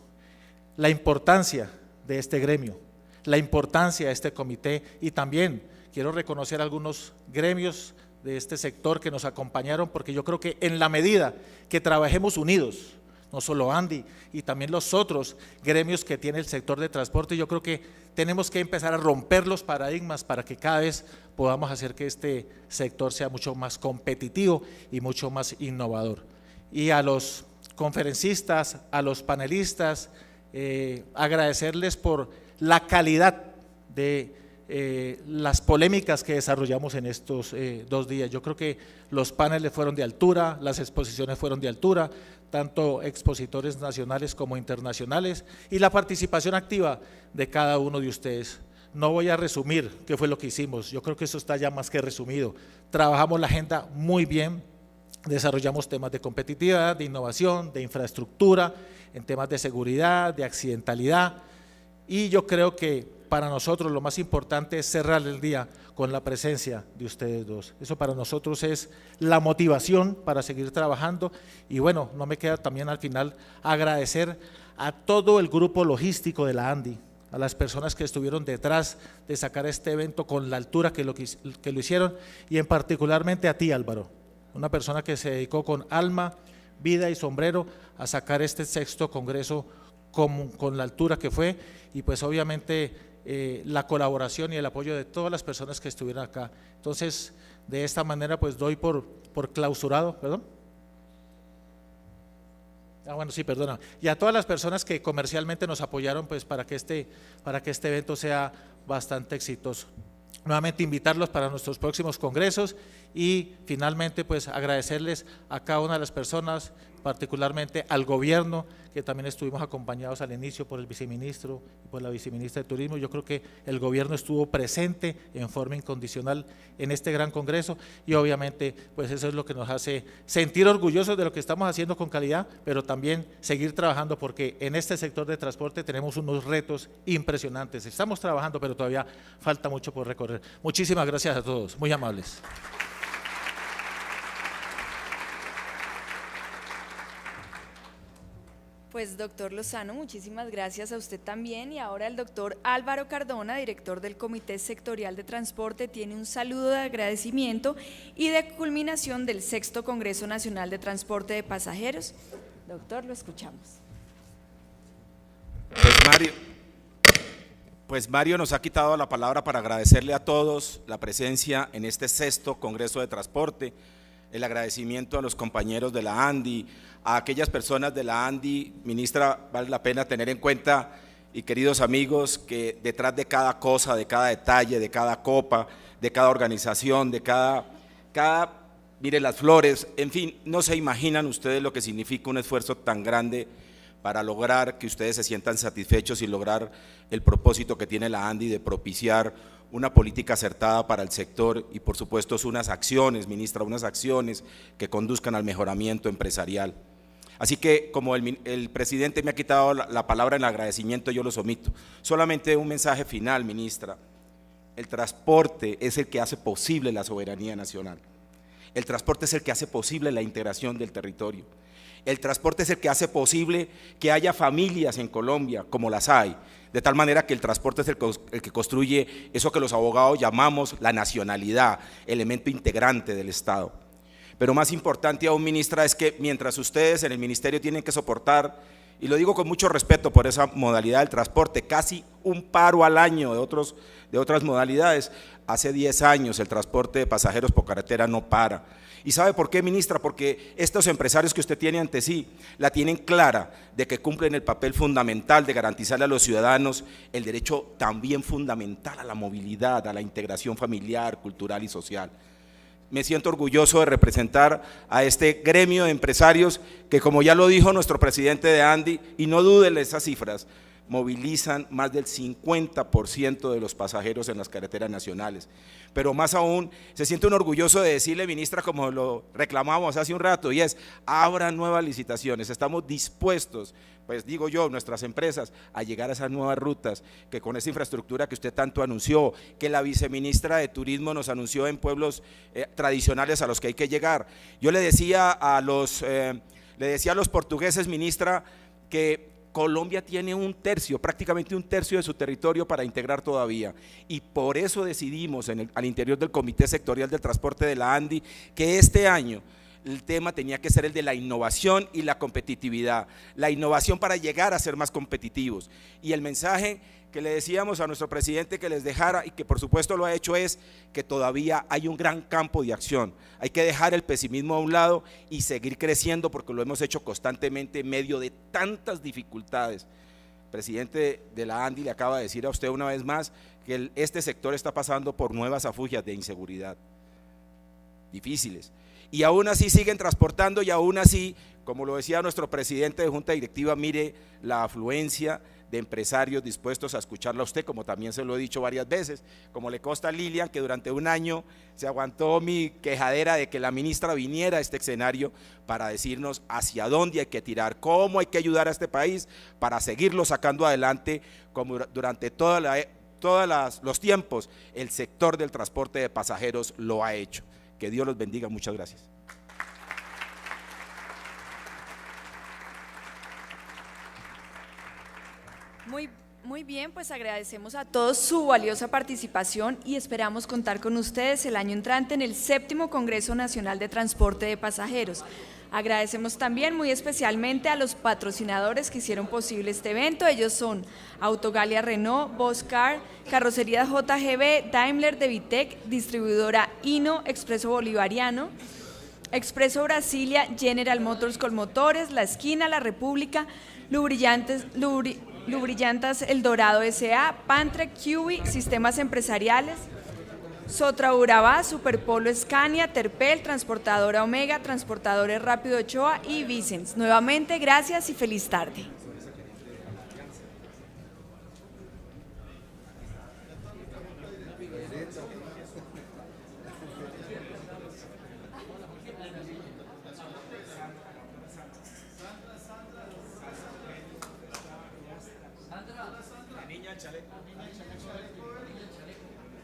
la importancia de este gremio, la importancia de este comité, y también quiero reconocer algunos gremios de este sector que nos acompañaron, porque yo creo que en la medida que trabajemos unidos, no solo ANDI y también los otros gremios que tiene el sector de transporte, yo creo que tenemos que empezar a romper los paradigmas para que cada vez podamos hacer que este sector sea mucho más competitivo y mucho más innovador. Y a los conferencistas, a los panelistas, agradecerles por la calidad de las polémicas que desarrollamos en estos 2 días. Yo creo que los paneles fueron de altura, las exposiciones fueron de altura, tanto expositores nacionales como internacionales, y la participación activa de cada uno de ustedes. No voy a resumir qué fue lo que hicimos, yo creo que eso está ya más que resumido. Trabajamos la agenda muy bien, desarrollamos temas de competitividad, de innovación, de infraestructura, en temas de seguridad, de accidentalidad. y yo creo que para nosotros lo más importante es cerrar el día con la presencia de ustedes dos. Eso para nosotros es la motivación para seguir trabajando. Y bueno, no me queda también al final agradecer a todo el grupo logístico de la ANDI, a las personas que estuvieron detrás de sacar este evento con la altura que lo hicieron, y en particularmente a ti, Álvaro, una persona que se dedicó con alma, vida y sombrero a sacar este sexto congreso con la altura que fue, y pues obviamente la colaboración y el apoyo de todas las personas que estuvieron acá. Entonces, de esta manera pues doy por clausurado, perdón. Bueno, sí, perdona. Y a todas las personas que comercialmente nos apoyaron pues para que este evento sea bastante exitoso. Nuevamente invitarlos para nuestros próximos congresos y finalmente pues agradecerles a cada una de las personas, particularmente al gobierno, que también estuvimos acompañados al inicio por el viceministro y por la viceministra de Turismo. Yo creo que el gobierno estuvo presente en forma incondicional en este gran congreso y obviamente pues eso es lo que nos hace sentir orgullosos de lo que estamos haciendo con calidad, pero también seguir trabajando, porque en este sector de transporte tenemos unos retos impresionantes. Estamos trabajando, pero todavía falta mucho por recorrer. Muchísimas gracias a todos, muy amables. Pues doctor Lozano, muchísimas gracias a usted también, y ahora el doctor Álvaro Cardona, director del Comité Sectorial de Transporte, tiene un saludo de agradecimiento y de culminación del sexto Congreso Nacional de Transporte de Pasajeros. Doctor, lo escuchamos. Pues Mario nos ha quitado la palabra para agradecerle a todos la presencia en este sexto Congreso de Transporte, el agradecimiento a los compañeros de la ANDI, a aquellas personas de la ANDI. Ministra, vale la pena tener en cuenta, y queridos amigos, que detrás de cada cosa, de cada detalle, de cada copa, de cada organización, de cada mire las flores, en fin, no se imaginan ustedes lo que significa un esfuerzo tan grande para lograr que ustedes se sientan satisfechos y lograr el propósito que tiene la ANDI de propiciar una política acertada para el sector y por supuesto unas acciones, ministra, unas acciones que conduzcan al mejoramiento empresarial. Así que como el presidente me ha quitado la palabra en agradecimiento, yo los omito. Solamente un mensaje final, ministra. El transporte es el que hace posible la soberanía nacional. El transporte es el que hace posible la integración del territorio. El transporte es el que hace posible que haya familias en Colombia, como las hay, de tal manera que el transporte es el que construye eso que los abogados llamamos la nacionalidad, elemento integrante del Estado. Pero más importante aún, ministra, es que mientras ustedes en el ministerio tienen que soportar, y lo digo con mucho respeto por esa modalidad del transporte, casi un paro al año de otras modalidades, hace 10 años el transporte de pasajeros por carretera no para. ¿Y sabe por qué, ministra? Porque estos empresarios que usted tiene ante sí la tienen clara de que cumplen el papel fundamental de garantizarle a los ciudadanos el derecho también fundamental a la movilidad, a la integración familiar, cultural y social. Me siento orgulloso de representar a este gremio de empresarios que, como ya lo dijo nuestro presidente de ANDI, y no duden esas cifras, movilizan más del 50% de los pasajeros en las carreteras nacionales. Pero más aún, se siente un orgulloso de decirle, ministra, como lo reclamamos hace un rato, y es, abran nuevas licitaciones, estamos dispuestos, pues digo yo, nuestras empresas, a llegar a esas nuevas rutas, que con esa infraestructura que usted tanto anunció, que la viceministra de Turismo nos anunció en pueblos tradicionales a los que hay que llegar. Yo le decía a los portugueses, ministra, que Colombia tiene prácticamente un tercio de su territorio para integrar todavía, y por eso decidimos al interior del Comité Sectorial del Transporte de la ANDI que este año el tema tenía que ser el de la innovación y la competitividad, la innovación para llegar a ser más competitivos. Y el mensaje que le decíamos a nuestro presidente que les dejara, y que por supuesto lo ha hecho, es que todavía hay un gran campo de acción. Hay que dejar el pesimismo a un lado y seguir creciendo, porque lo hemos hecho constantemente en medio de tantas dificultades. El presidente de la ANDI le acaba de decir a usted una vez más que este sector está pasando por nuevas afugias de inseguridad difíciles, y aún así siguen transportando, y aún así, como lo decía nuestro presidente de Junta Directiva, mire la afluencia de empresarios dispuestos a escucharlo a usted, como también se lo he dicho varias veces, como le consta a Lilian, que durante un año se aguantó mi quejadera de que la ministra viniera a este escenario para decirnos hacia dónde hay que tirar, cómo hay que ayudar a este país para seguirlo sacando adelante, como durante todos los tiempos el sector del transporte de pasajeros lo ha hecho. Que Dios los bendiga, muchas gracias. Muy bien, pues agradecemos a todos su valiosa participación y esperamos contar con ustedes el año entrante en el 7º Congreso Nacional de Transporte de Pasajeros. Agradecemos también muy especialmente a los patrocinadores que hicieron posible este evento. Ellos son Autogalia Renault, Boscar, Carrocería JGB, Daimler de Vitec, Distribuidora Hino, Expreso Bolivariano, Expreso Brasilia, General Motors Colmotores, La Esquina, La República, Lubrillantas El Dorado S.A., Pantrec, QB, Sistemas Empresariales, Sotra Urabá, Superpolo Scania, Terpel, Transportadora Omega, Transportadores Rápido Ochoa y Vicens. Nuevamente, gracias y feliz tarde. Niña, chaleco.